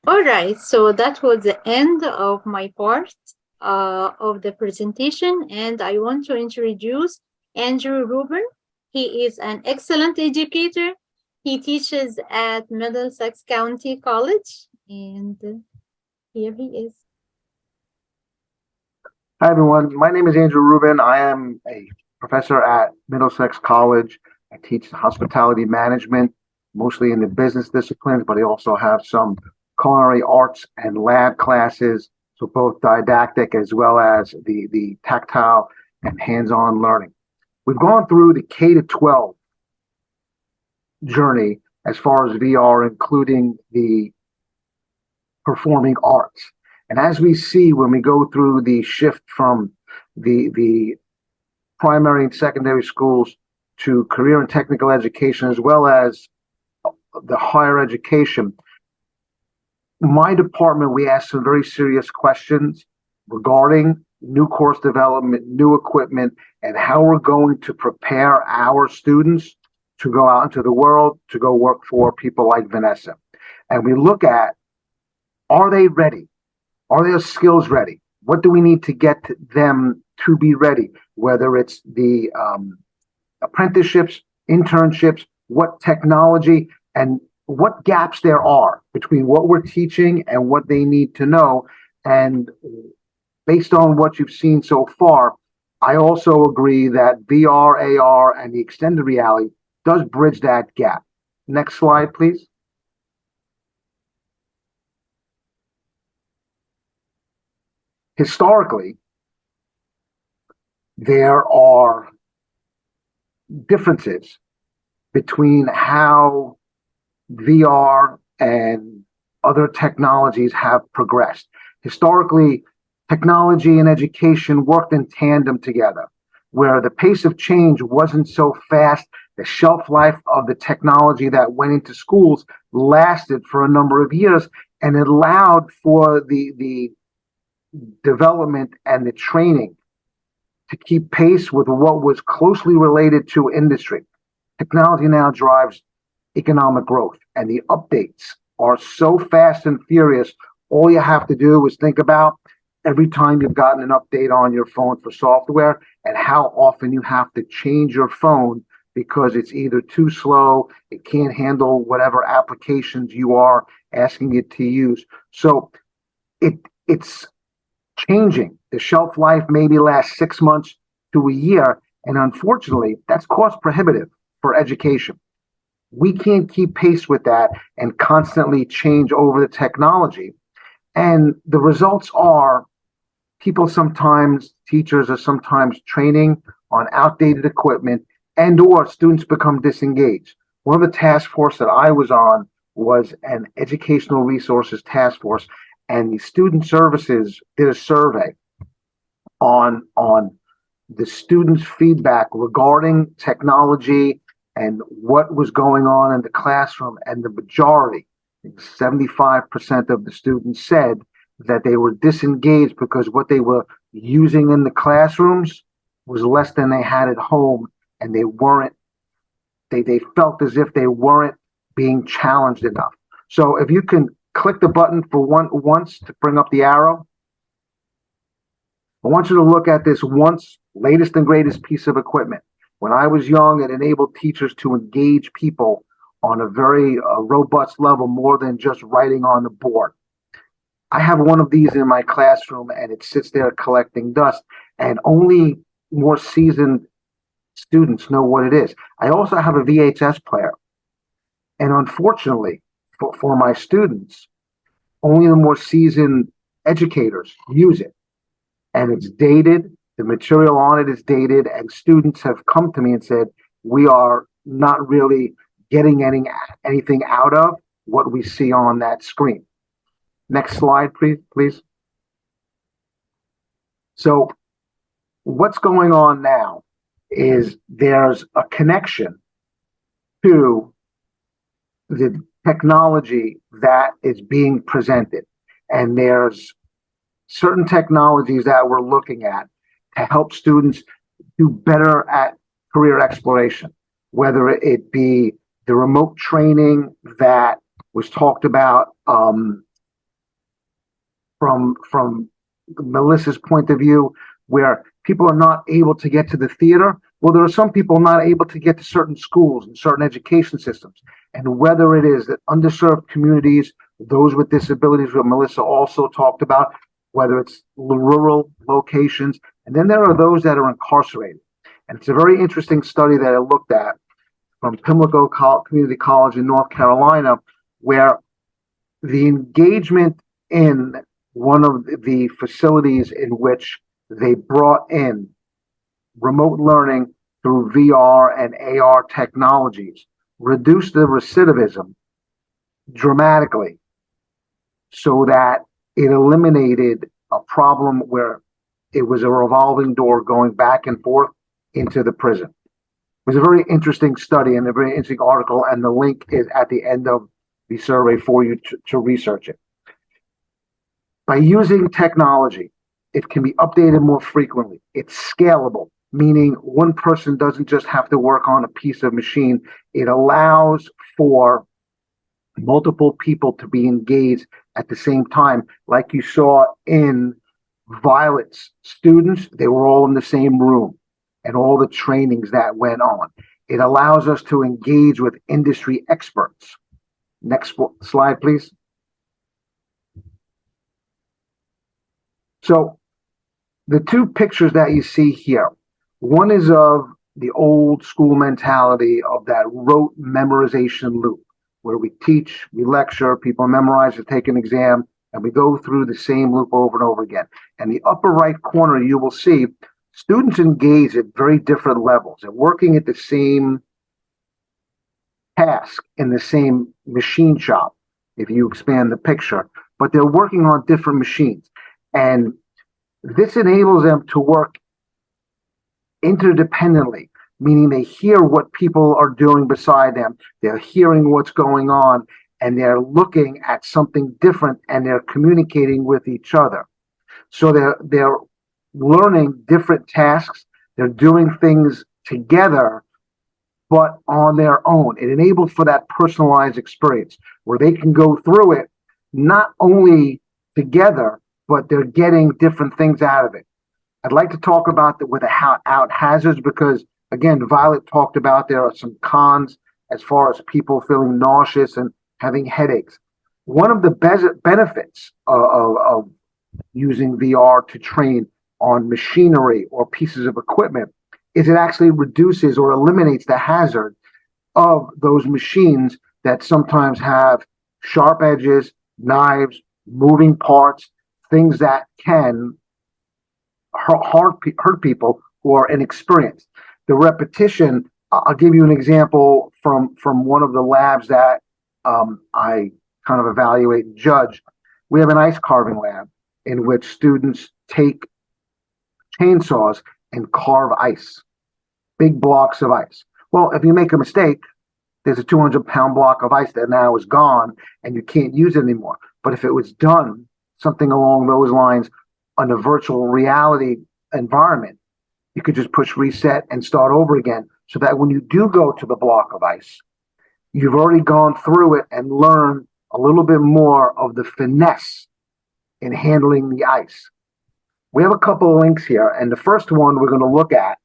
All right, so that was the end of my part of the presentation, and I want to introduce Andrew Rubin. He is an excellent educator. He teaches at Middlesex County College, and here he is. Hi, everyone. My name is Andrew Rubin. I am a professor at Middlesex College. I teach hospitality management, mostly in the business disciplines, but I also have some culinary arts and lab classes, so both didactic as well as the tactile and hands-on learning. We've gone through the K-12 journey as far as VR, including the performing arts. And as we see when we go through the shift from the primary and secondary schools to career and technical education, as well as the higher education, my department, we ask some very serious questions regarding new course development, new equipment, and how we're going to prepare our students to go out into the world, to go work for people like Vanessa. And we look at, are they ready? Are their skills ready? What do we need to get them to be ready? Whether it's the apprenticeships, internships, what technology, and what gaps there are between what we're teaching and what they need to know. And based on what you've seen so far, I also agree that VR, AR, and the extended reality does bridge that gap. Next slide, please. Historically, there are differences between how VR and other technologies have progressed. Historically, technology and education worked in tandem together, where the pace of change wasn't so fast. The shelf life of the technology that went into schools lasted for a number of years, and it allowed for the development and the training to keep pace with what was closely related to industry. Technology now drives economic growth, and the updates are so fast and furious. All you have to do is think about every time you've gotten an update on your phone for software and how often you have to change your phone because it's either too slow, it can't handle whatever applications you are asking it to use. So it's changing. The shelf life maybe lasts 6 months to a year, and unfortunately, that's cost prohibitive for education. We can't keep pace with that and constantly change over the technology. And the results are teachers are sometimes training on outdated equipment, and or students become disengaged. One of the task force that I was on was an educational resources task force, and the student services did a survey on the students' feedback regarding technology and what was going on in the classroom. And the majority, 75% of the students, said that they were disengaged because what they were using in the classrooms was less than they had at home, and they felt as if they weren't being challenged enough. So if you can click the button for once to bring up the arrow, I want you to look at this latest and greatest piece of equipment. When I was young, it enabled teachers to engage people on a very robust level, more than just writing on the board. I have one of these in my classroom, and it sits there collecting dust, and only more seasoned students know what it is. I also have a VHS player, and unfortunately for my students, only the more seasoned educators use it, and it's dated. The material on it is dated, and students have come to me and said, we are not really getting anything out of what we see on that screen. Next slide, please. So what's going on now is there's a connection to the technology that is being presented. And there's certain technologies that we're looking at to help students do better at career exploration, whether it be the remote training that was talked about from Melissa's point of view, where people are not able to get to the theater. Well, there are some people not able to get to certain schools and certain education systems. And whether it is that underserved communities, those with disabilities, what Melissa also talked about, whether it's rural locations, and then there are those that are incarcerated. And it's a very interesting study that I looked at from Pimlico Community College in North Carolina, where the engagement in one of the facilities in which they brought in remote learning through VR and AR technologies reduced the recidivism dramatically, so that it eliminated a problem where it was a revolving door going back and forth into the prison. It was a very interesting study and a very interesting article, and the link is at the end of the survey for you to research it. By using technology, it can be updated more frequently. It's scalable, meaning one person doesn't just have to work on a piece of machine. It allows for multiple people to be engaged at the same time. Like you saw in Violet's students, they were all in the same room and all the trainings that went on. It allows us to engage with industry experts. Next slide, please. So the two pictures that you see here, one is of the old school mentality of that rote memorization loop, where we teach, we lecture, people memorize to take an exam, and we go through the same loop over and over again. And the upper right corner, you will see students engage at very different levels and working at the same task in the same machine shop, if you expand the picture, but they're working on different machines. And this enables them to work interdependently, meaning they hear what people are doing beside them, they're hearing what's going on, and they're looking at something different, and they're communicating with each other. So they're learning different tasks, they're doing things together, but on their own. It enables for that personalized experience where they can go through it not only together, but they're getting different things out of it. I'd like to talk about without hazards, because again, Violet talked about there are some cons as far as people feeling nauseous and having headaches. One of the benefits of using VR to train on machinery or pieces of equipment is it actually reduces or eliminates the hazard of those machines that sometimes have sharp edges, knives, moving parts, things that can hurt people who are inexperienced. The repetition, I'll give you an example from one of the labs that I kind of evaluate and judge. We have an ice carving lab in which students take chainsaws and carve ice, big blocks of ice. Well, if you make a mistake, there's a 200-pound block of ice that now is gone and you can't use it anymore. But if it was done something along those lines on a virtual reality environment, you could just push reset and start over again, so that when you do go to the block of ice, you've already gone through it and learned a little bit more of the finesse in handling the ice. We have a couple of links here, and the first one we're going to look at,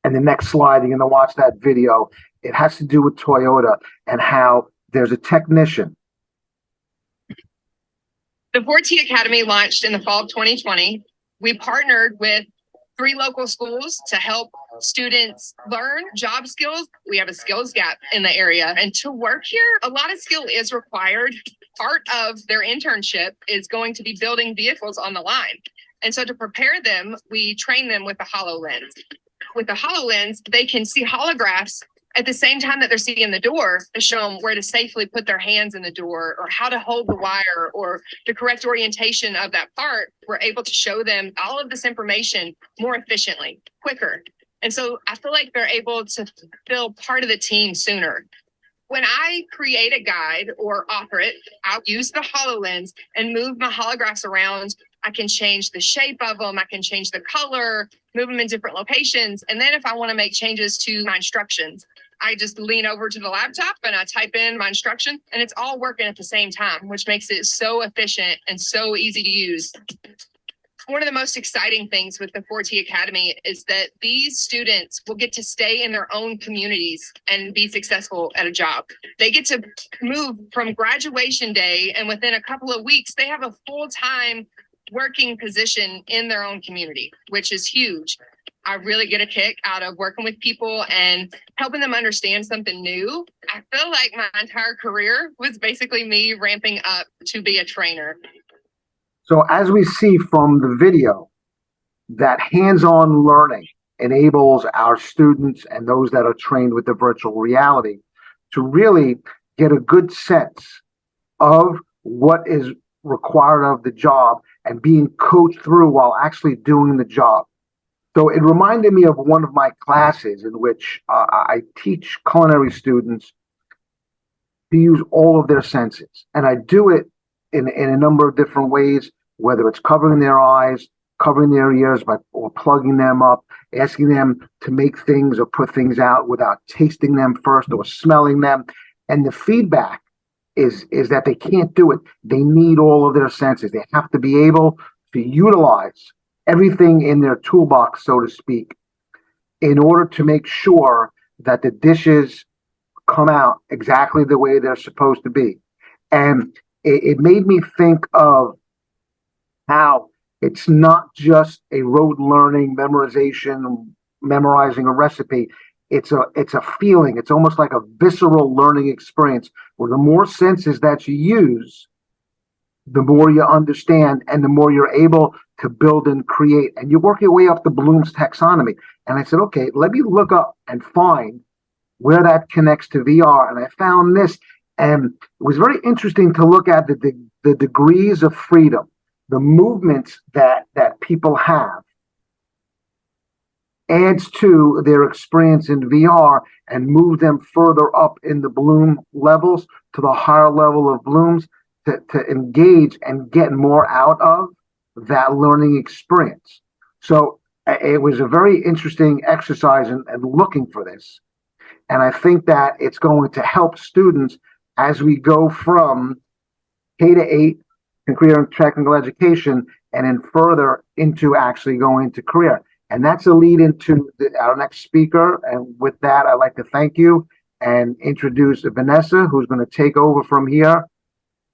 and the next slide, you're going to watch that video. It has to do with Toyota and how there's a technician. The 4T Academy launched in the fall of 2020. We partnered with 3 local schools to help students learn job skills. We have a skills gap in the area. And to work here, a lot of skill is required. Part of their internship is going to be building vehicles on the line. And so to prepare them, we train them with the HoloLens. With the HoloLens, they can see holographs at the same time that they're seeing the door to show them where to safely put their hands in the door, or how to hold the wire, or the correct orientation of that part. We're able to show them all of this information more efficiently, quicker. And so I feel like they're able to feel part of the team sooner. When I create a guide or offer it, I'll use the HoloLens and move my holographs around. I can change the shape of them. I can change the color, move them in different locations. And then if I want to make changes to my instructions, I just lean over to the laptop and I type in my instruction, and it's all working at the same time, which makes it so efficient and so easy to use. One of the most exciting things with the 4T Academy is that these students will get to stay in their own communities and be successful at a job. They get to move from graduation day, and within a couple of weeks, they have a full-time working position in their own community, which is huge. I really get a kick out of working with people and helping them understand something new. I feel like my entire career was basically me ramping up to be a trainer. So as we see from the video, that hands-on learning enables our students and those that are trained with the virtual reality to really get a good sense of what is required of the job and being coached through while actually doing the job. So it reminded me of one of my classes in which I teach culinary students to use all of their senses. And I do it in a number of different ways, whether it's covering their eyes, covering their ears or plugging them up, asking them to make things or put things out without tasting them first or smelling them. And the feedback is that they can't do it. They need all of their senses. They have to be able to utilize everything in their toolbox, so to speak, in order to make sure that the dishes come out exactly the way they're supposed to be. And it made me think of how it's not just a rote learning, memorizing a recipe. It's a feeling. It's almost like a visceral learning experience where the more senses that you use, the more you understand and the more you're able to build and create. And you work your way up the Bloom's taxonomy. And I said, okay, let me look up and find where that connects to VR. And I found this, and it was very interesting to look at the degrees of freedom, the movements that people have adds to their experience in VR and move them further up in the Bloom levels to the higher level of Blooms to engage and get more out of that learning experience. So it was a very interesting exercise in looking for this. And I think that it's going to help students as we go from K to 8 in career and technical education and then further into actually going to career. And that's a lead into our next speaker. And with that, I'd like to thank you and introduce Vanessa, who's going to take over from here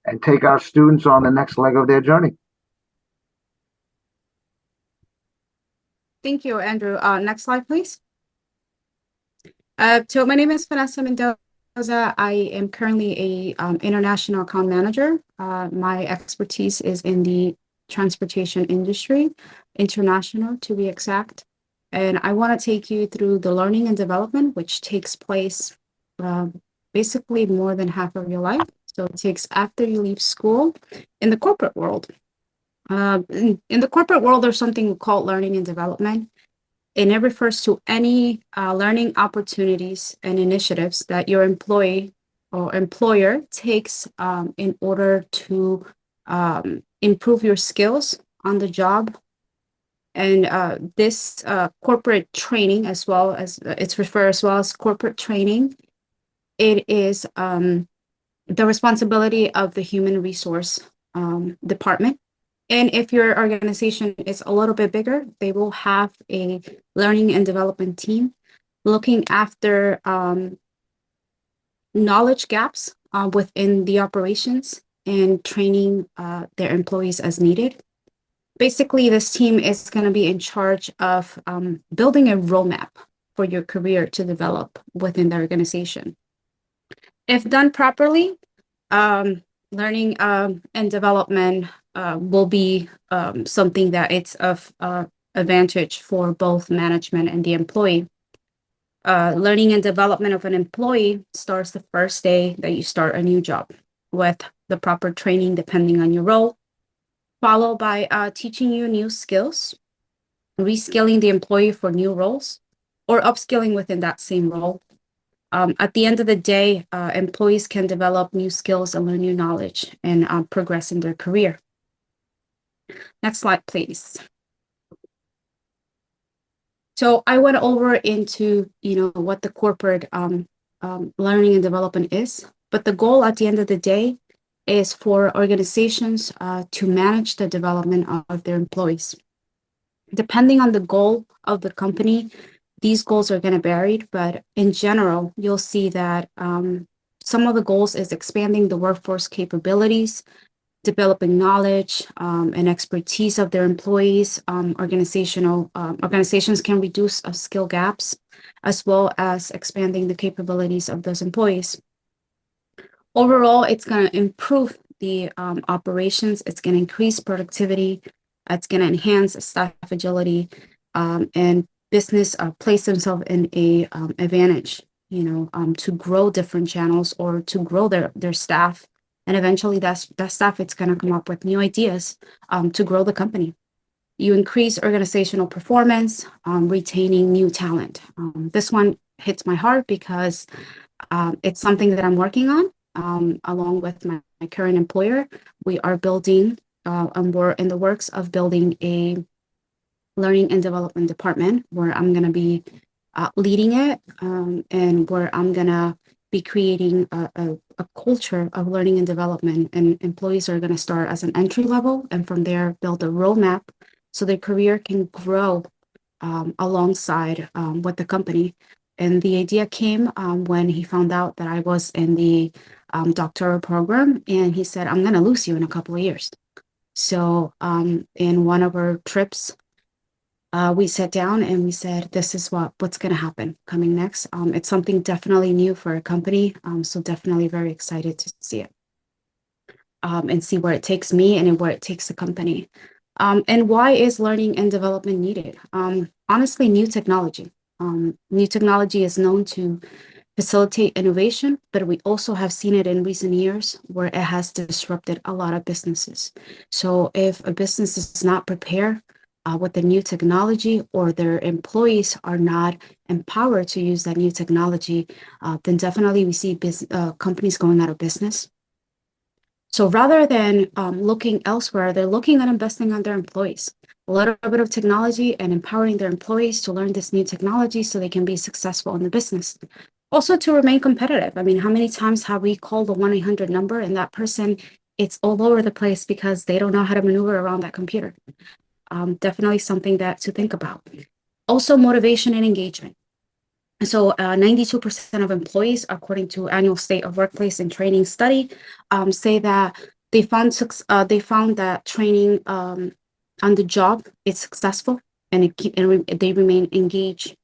and take our students on the next leg of their journey. Thank you, Andrew. Next slide, please. So my name is Vanessa Mendoza. I am currently a international account manager. My expertise is in the transportation industry, international to be exact. And I want to take you through the learning and development, which takes place basically more than half of your life. So it takes after you leave school in the corporate world. In the corporate world, there's something called learning and development. And it refers to any learning opportunities and initiatives that your employee or employer takes in order to improve your skills on the job. And this corporate training, as well as it's referred as well as corporate training, it is the responsibility of the human resource department. And if your organization is a little bit bigger, they will have a learning and development team looking after knowledge gaps within the operations and training their employees as needed. Basically, this team is going to be in charge of building a roadmap for your career to develop within the organization. If done properly, learning and development will be something that it's of advantage for both management and the employee. Learning and development of an employee starts the first day that you start a new job with the proper training depending on your role, followed by teaching you new skills, reskilling the employee for new roles, or upskilling within that same role. At the end of the day, employees can develop new skills and learn new knowledge and progress in their career. Next slide, please. So I went over into, what the corporate learning and development is, but the goal at the end of the day is for organizations to manage the development of their employees. Depending on the goal of the company, these goals are going to vary, but in general, you'll see that some of the goals is expanding the workforce capabilities, developing knowledge and expertise of their employees. Organizations can reduce skill gaps, as well as expanding the capabilities of those employees. Overall, it's going to improve the operations. It's going to increase productivity. It's going to enhance staff agility, and business place themselves in a advantage, to grow different channels or to grow their staff. And eventually that staff, it's going to come up with new ideas to grow the company. You increase organizational performance, retaining new talent. This one hits my heart because it's something that I'm working on along with my current employer. We are building, and we're in the works of building a learning and development department where I'm going to be leading it, and where I'm going to be creating a culture of learning and development. And employees are going to start as an entry level, and from there build a roadmap so their career can grow alongside with the company. And the idea came when he found out that I was in the doctoral program, and he said, I'm going to lose you in a couple of years. So in one of our trips, we sat down and we said, this is what's going to happen coming next. It's something definitely new for a company. So definitely very excited to see it and see where it takes me and where it takes the company. And why is learning and development needed? Honestly, new technology. New technology is known to facilitate innovation, but we also have seen it in recent years where it has disrupted a lot of businesses. So if a business is not prepared with the new technology, or their employees are not empowered to use that new technology, then definitely we see companies going out of business. So rather than looking elsewhere, they're looking at investing on their employees, a little bit of technology, and empowering their employees to learn this new technology so they can be successful in the business. Also to remain competitive. I mean, how many times have we called the 1-800 number and that person, it's all over the place because they don't know how to maneuver around that computer? Definitely something to think about. Also, motivation and engagement. So 92% of employees, according to annual State of Workplace and Training study, say that they found that training on the job is successful, and they remain engaged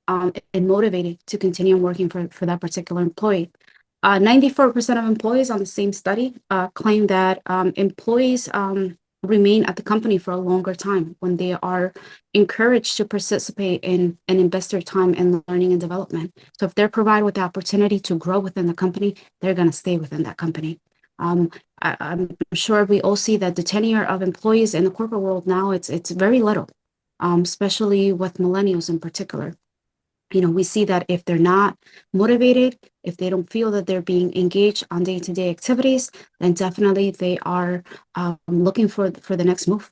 and motivated to continue working for that particular employee. 94% of employees on the same study claim that employees remain at the company for a longer time when they are encouraged to participate in and invest their time in learning and development. So if they're provided with the opportunity to grow within the company, they're going to stay within that company. I'm sure we all see that the tenure of employees in the corporate world now, it's very little, especially with millennials in particular. We see that if they're not motivated, if they don't feel that they're being engaged on day-to-day activities, then definitely they are looking for the next move.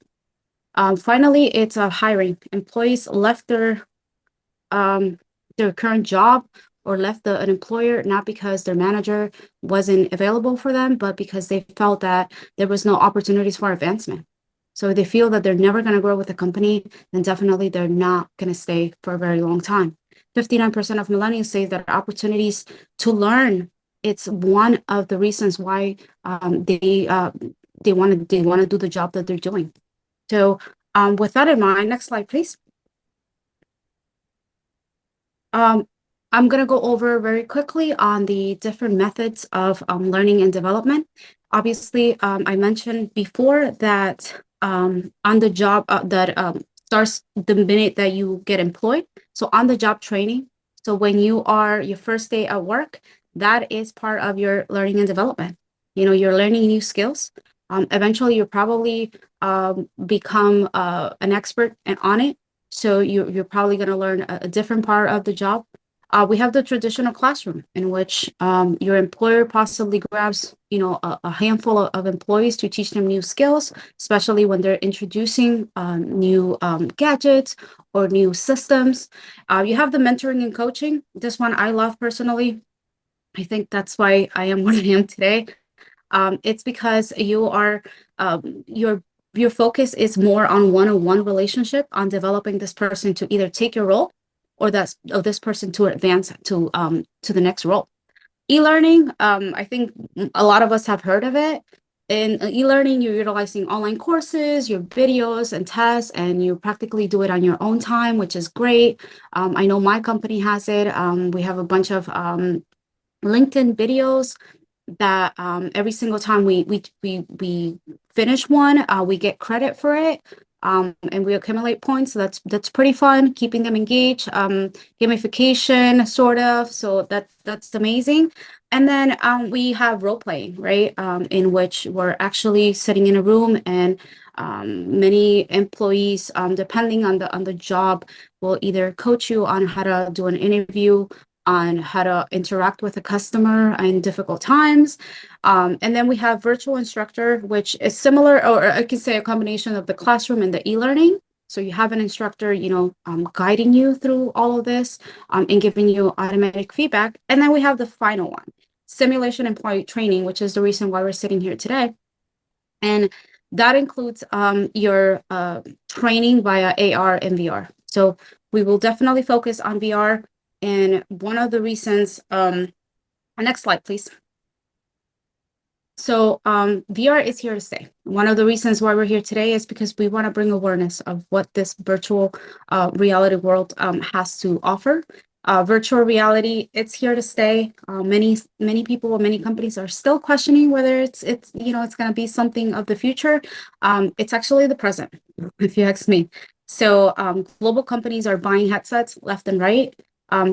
Finally, it's hiring. Employees left their current job or left an employer not because their manager wasn't available for them, but because they felt that there was no opportunities for advancement. So if they feel that they're never going to grow with the company, then definitely they're not going to stay for a very long time. 59% of millennials say that opportunities to learn, it's one of the reasons why they want to do the job that they're doing. So with that in mind, next slide, please. I'm going to go over very quickly on the different methods of learning and development. Obviously, I mentioned before that on the job that starts the minute that you get employed. So on the job training. So when you are your first day at work, that is part of your learning and development. You're learning new skills. Eventually, you'll probably become an expert on it. So you're probably going to learn a different part of the job. We have the traditional classroom in which your employer possibly grabs, a handful of employees to teach them new skills, especially when they're introducing new gadgets or new systems. You have the mentoring and coaching. This one I love personally. I think that's why I am what I am today. It's because you are your focus is more on one-on-one relationship, on developing this person to either take your role or this person to advance to the next role. E-learning, I think a lot of us have heard of it. in e-learning, you're utilizing online courses, your videos and tests, and you practically do it on your own time, which is great. I know my company has it. We have a bunch of LinkedIn videos that every single time we finish one, we get credit for it. And we accumulate points. So that's pretty fun, keeping them engaged. Gamification, sort of. So that's amazing. And then we have role playing, right? In which we're actually sitting in a room, and many employees, depending on the job, will either coach you on how to do an interview, on how to interact with a customer in difficult times. And then we have virtual instructor, which is similar, or I could say a combination of the classroom and the e-learning. So you have an instructor, guiding you through all of this, and giving you automatic feedback. And then we have the final one, simulation employee training, which is the reason why we're sitting here today. And that includes your training via AR and VR. So we will definitely focus on VR. And one of the reasons, next slide, please. So VR is here to stay. One of the reasons why we're here today is because we want to bring awareness of what this virtual reality world has to offer. Virtual reality, it's here to stay. Many people, many companies are still questioning whether it's going to be something of the future. It's actually the present, if you ask me. So global companies are buying headsets left and right,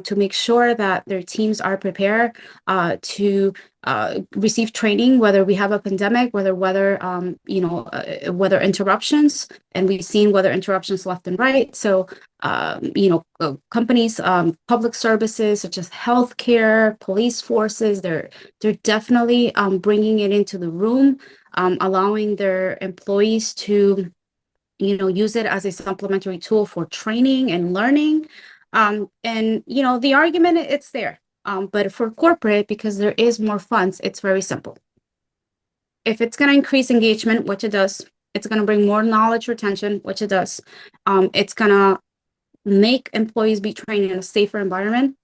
to make sure that their teams are prepared to receive training, whether we have a pandemic, weather interruptions, and we've seen weather interruptions left and right. So, companies, public services such as healthcare, police forces, they're definitely bringing it into the room, allowing their employees to, use it as a supplementary tool for training and learning. And the argument, it's there. But for corporate, because there is more funds, it's very simple. If it's going to increase engagement, which it does, it's going to bring more knowledge retention, which it does. It's going to make employees be trained in a safer environment.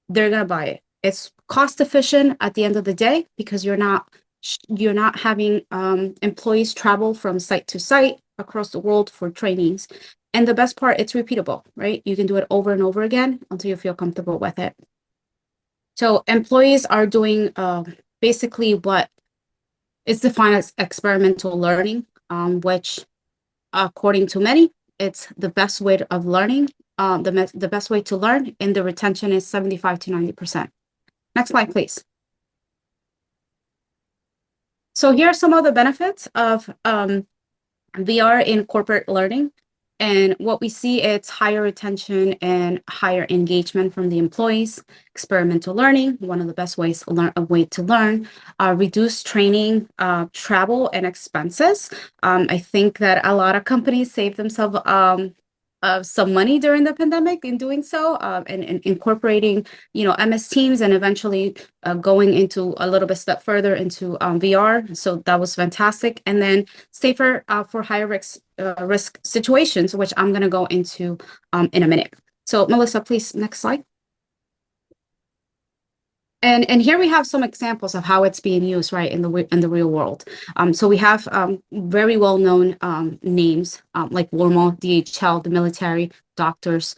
They're going to buy it. It's cost efficient at the end of the day, because you're not having employees travel from site to site across the world for trainings. And the best part, it's repeatable, right? You can do it over and over again until you feel comfortable with it. So employees are doing basically what is defined as experimental learning, which, according to many, it's the best way of learning, the best way to learn, and the retention is 75 to 90%. Next slide, please. So here are some of the benefits of VR in corporate learning. And what we see, it's higher retention and higher engagement from the employees. Experimental learning, one of the best ways to learn. Reduce training, travel, and expenses. I think that a lot of companies save themselves some money during the pandemic in doing so, and incorporating, MS Teams, and eventually going into a little bit step further into VR. So that was fantastic. And then safer for higher risk situations, which I'm going to go into in a minute. So Melissa, please, next slide. And here we have some examples of how it's being used, right, in the real world. So we have very well-known names like Walmart, DHL, the military, doctors.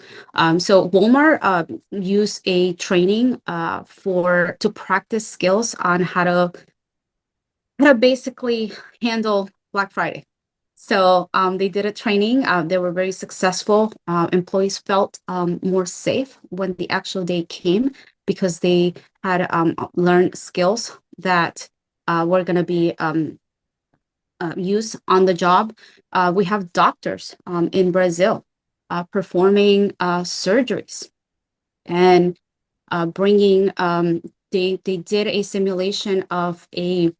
So Walmart used a training to practice skills on how to basically handle Black Friday. So they did a training. They were very successful. Employees felt more safe when the actual day came, because they had learned skills that were going to be used on the job. We have doctors in Brazil performing surgeries and bringing, they did a simulation of a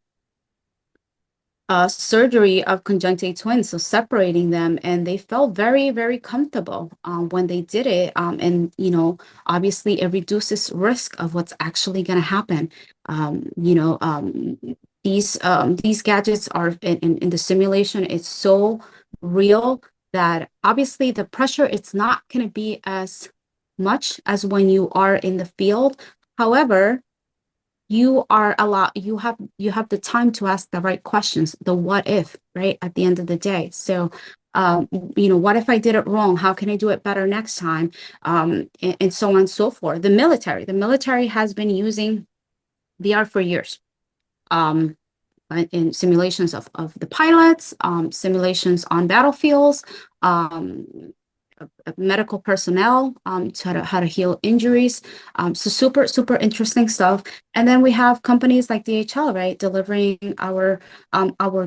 surgery of conjunctive twins, so separating them, and they felt very, very comfortable when they did it. And obviously, it reduces risk of what's actually going to happen. These gadgets are in the simulation. It's so real that obviously the pressure, it's not going to be as much as when you are in the field. However, you are you have the time to ask the right questions, the what if, right, at the end of the day. So what if I did it wrong? How can I do it better next time? And so on and so forth. The military has been using VR for years. In simulations of the pilots, simulations on battlefields, medical personnel, to how to heal injuries. So super interesting stuff. And then we have companies like DHL, right, delivering our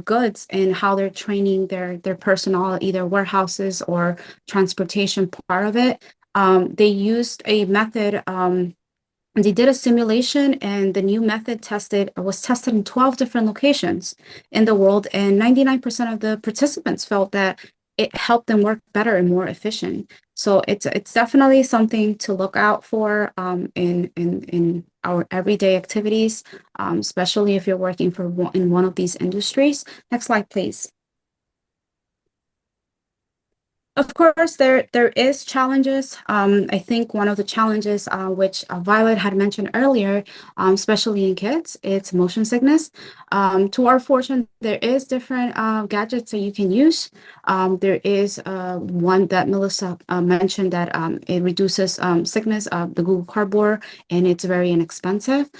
goods and how they're training their personnel, either warehouses or transportation part of it. They used a method. They did a simulation, and the new method was tested in 12 different locations in the world, and 99% of the participants felt that it helped them work better and more efficient. So it's definitely something to look out for in our everyday activities, especially if you're working in one of these industries. Next slide, please. Of course, there is challenges. I think one of the challenges, which Violet had mentioned earlier, especially in kids, it's motion sickness. To our fortune, there is different gadgets that you can use. There is one that Melissa mentioned that it reduces sickness, the Google Cardboard, and it's very inexpensive.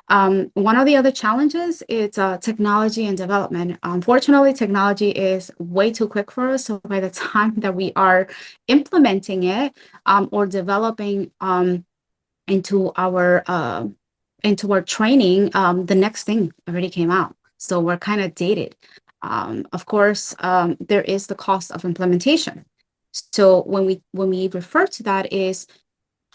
One of the other challenges is technology and development. Unfortunately, technology is way too quick for us. So by the time that we are implementing it or developing into our training, the next thing already came out. So we're kind of dated. Of course, there is the cost of implementation. So when we refer to that is,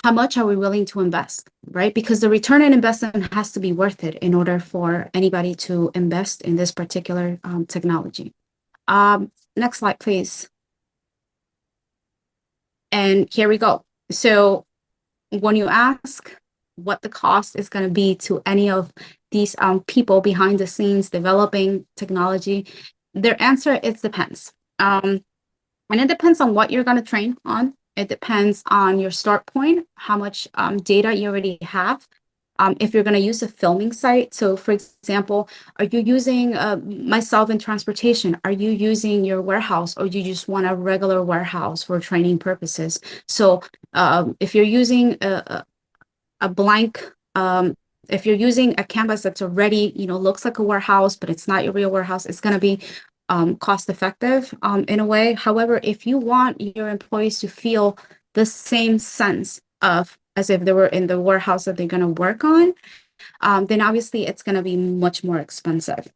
how much are we willing to invest, right? Because the return on investment has to be worth it in order for anybody to invest in this particular technology. Next slide, please. And here we go. So when you ask what the cost is going to be to any of these people behind the scenes developing technology, their answer, it depends. And it depends on what you're going to train on. It depends on your start point, how much data you already have. If you're going to use a filming site. So for example, are you using myself in transportation? Are you using your warehouse, or do you just want a regular warehouse for training purposes? So if you're using a blank, if you're using a canvas that's already, looks like a warehouse, but it's not your real warehouse, it's going to be cost effective in a way. However, if you want your employees to feel the same sense of as if they were in the warehouse that they're going to work on, then obviously it's going to be much more expensive.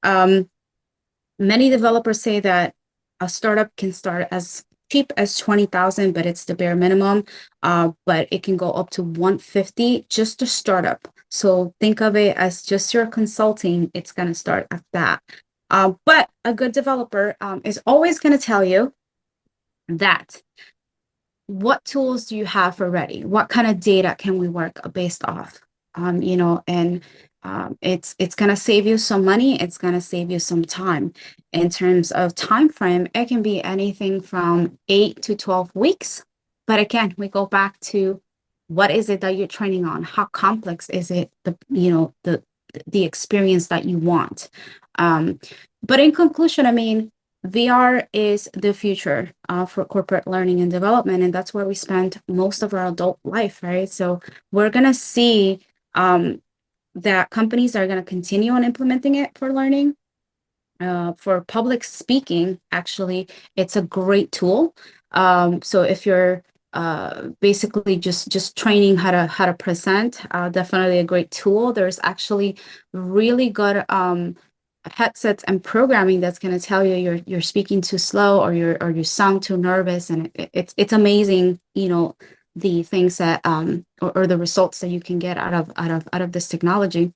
Many developers say that a startup can start as cheap as 20,000, but it's the bare minimum. But it can go up to 150 just to start up. So think of it as just your consulting. It's going to start at that. But a good developer is always going to tell you that what tools do you have already? What kind of data can we work based off? And it's going to save you some money. It's going to save you some time. In terms of time frame, it can be anything from 8 to 12 weeks. But again, we go back to what is it that you're training on? How complex is it? The experience that you want. But in conclusion, I mean, VR is the future for corporate learning and development, and that's where we spend most of our adult life, right? So we're going to see that companies are going to continue on implementing it for learning. For public speaking, actually, it's a great tool. So if you're basically just training how to present, definitely a great tool. There's actually really good headsets and programming that's going to tell you you're speaking too slow, or you sound too nervous, and it's amazing, the things that or the results that you can get out of this technology.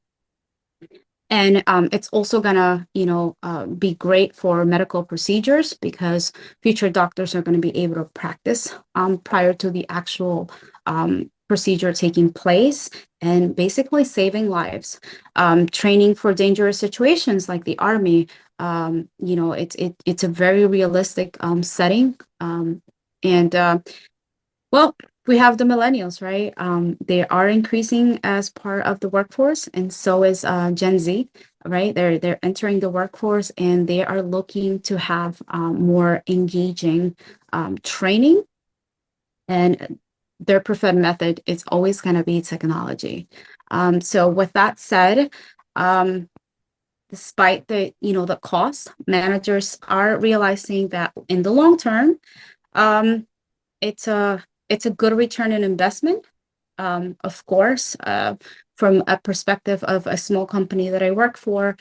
And it's also gonna be great for medical procedures, because future doctors are going to be able to practice prior to the actual procedure taking place, and basically saving lives. Training for dangerous situations like the Army, it's a very realistic setting. Well, we have the millennials, right? They are increasing as part of the workforce, and so is Gen Z, right? They're entering the workforce, and they are looking to have more engaging training, and their preferred method is always going to be technology. So with that said, despite the cost, managers are realizing that in the long term, it's a good return on investment. Of course, from a perspective of a small company that I work for,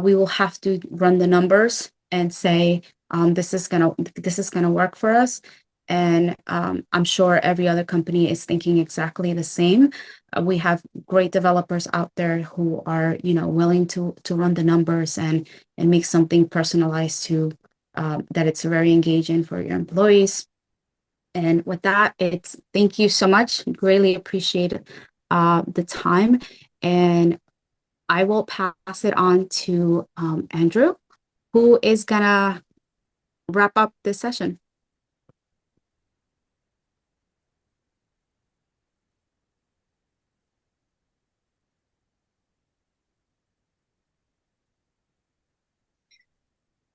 we will have to run the numbers and say this is gonna work for us. And I'm sure every other company is thinking exactly the same. We have great developers out there who are willing to run the numbers and make something personalized to that it's very engaging for your employees. And with that, thank you so much. Greatly appreciate the time. And I will pass it on to Andrew, who is gonna wrap up this session.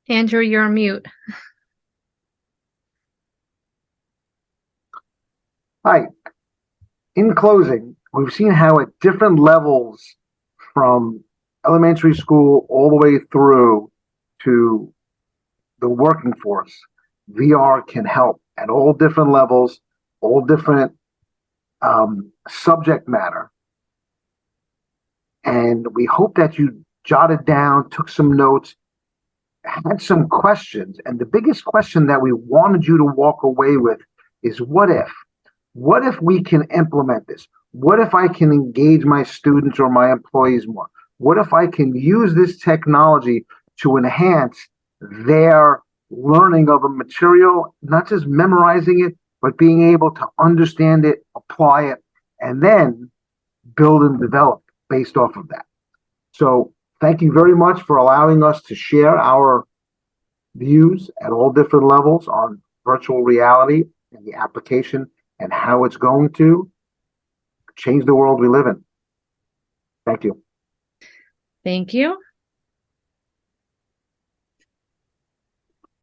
Andrew, you're on mute. Hi. In closing, we've seen how at different levels from elementary school all the way through to the working force, VR can help at all different levels, all different subject matter. And we hope that you jotted down, took some notes, had some questions. And the biggest question that we wanted you to walk away with is what if? What if we can implement this? What if I can engage my students or my employees more? What if I can use this technology to enhance their learning of a material, not just memorizing it, but being able to understand it, apply it, and then build and develop based off of that. So thank you very much for allowing us to share our views at all different levels on virtual reality and the application and how it's going to change the world we live in. Thank you. Thank you.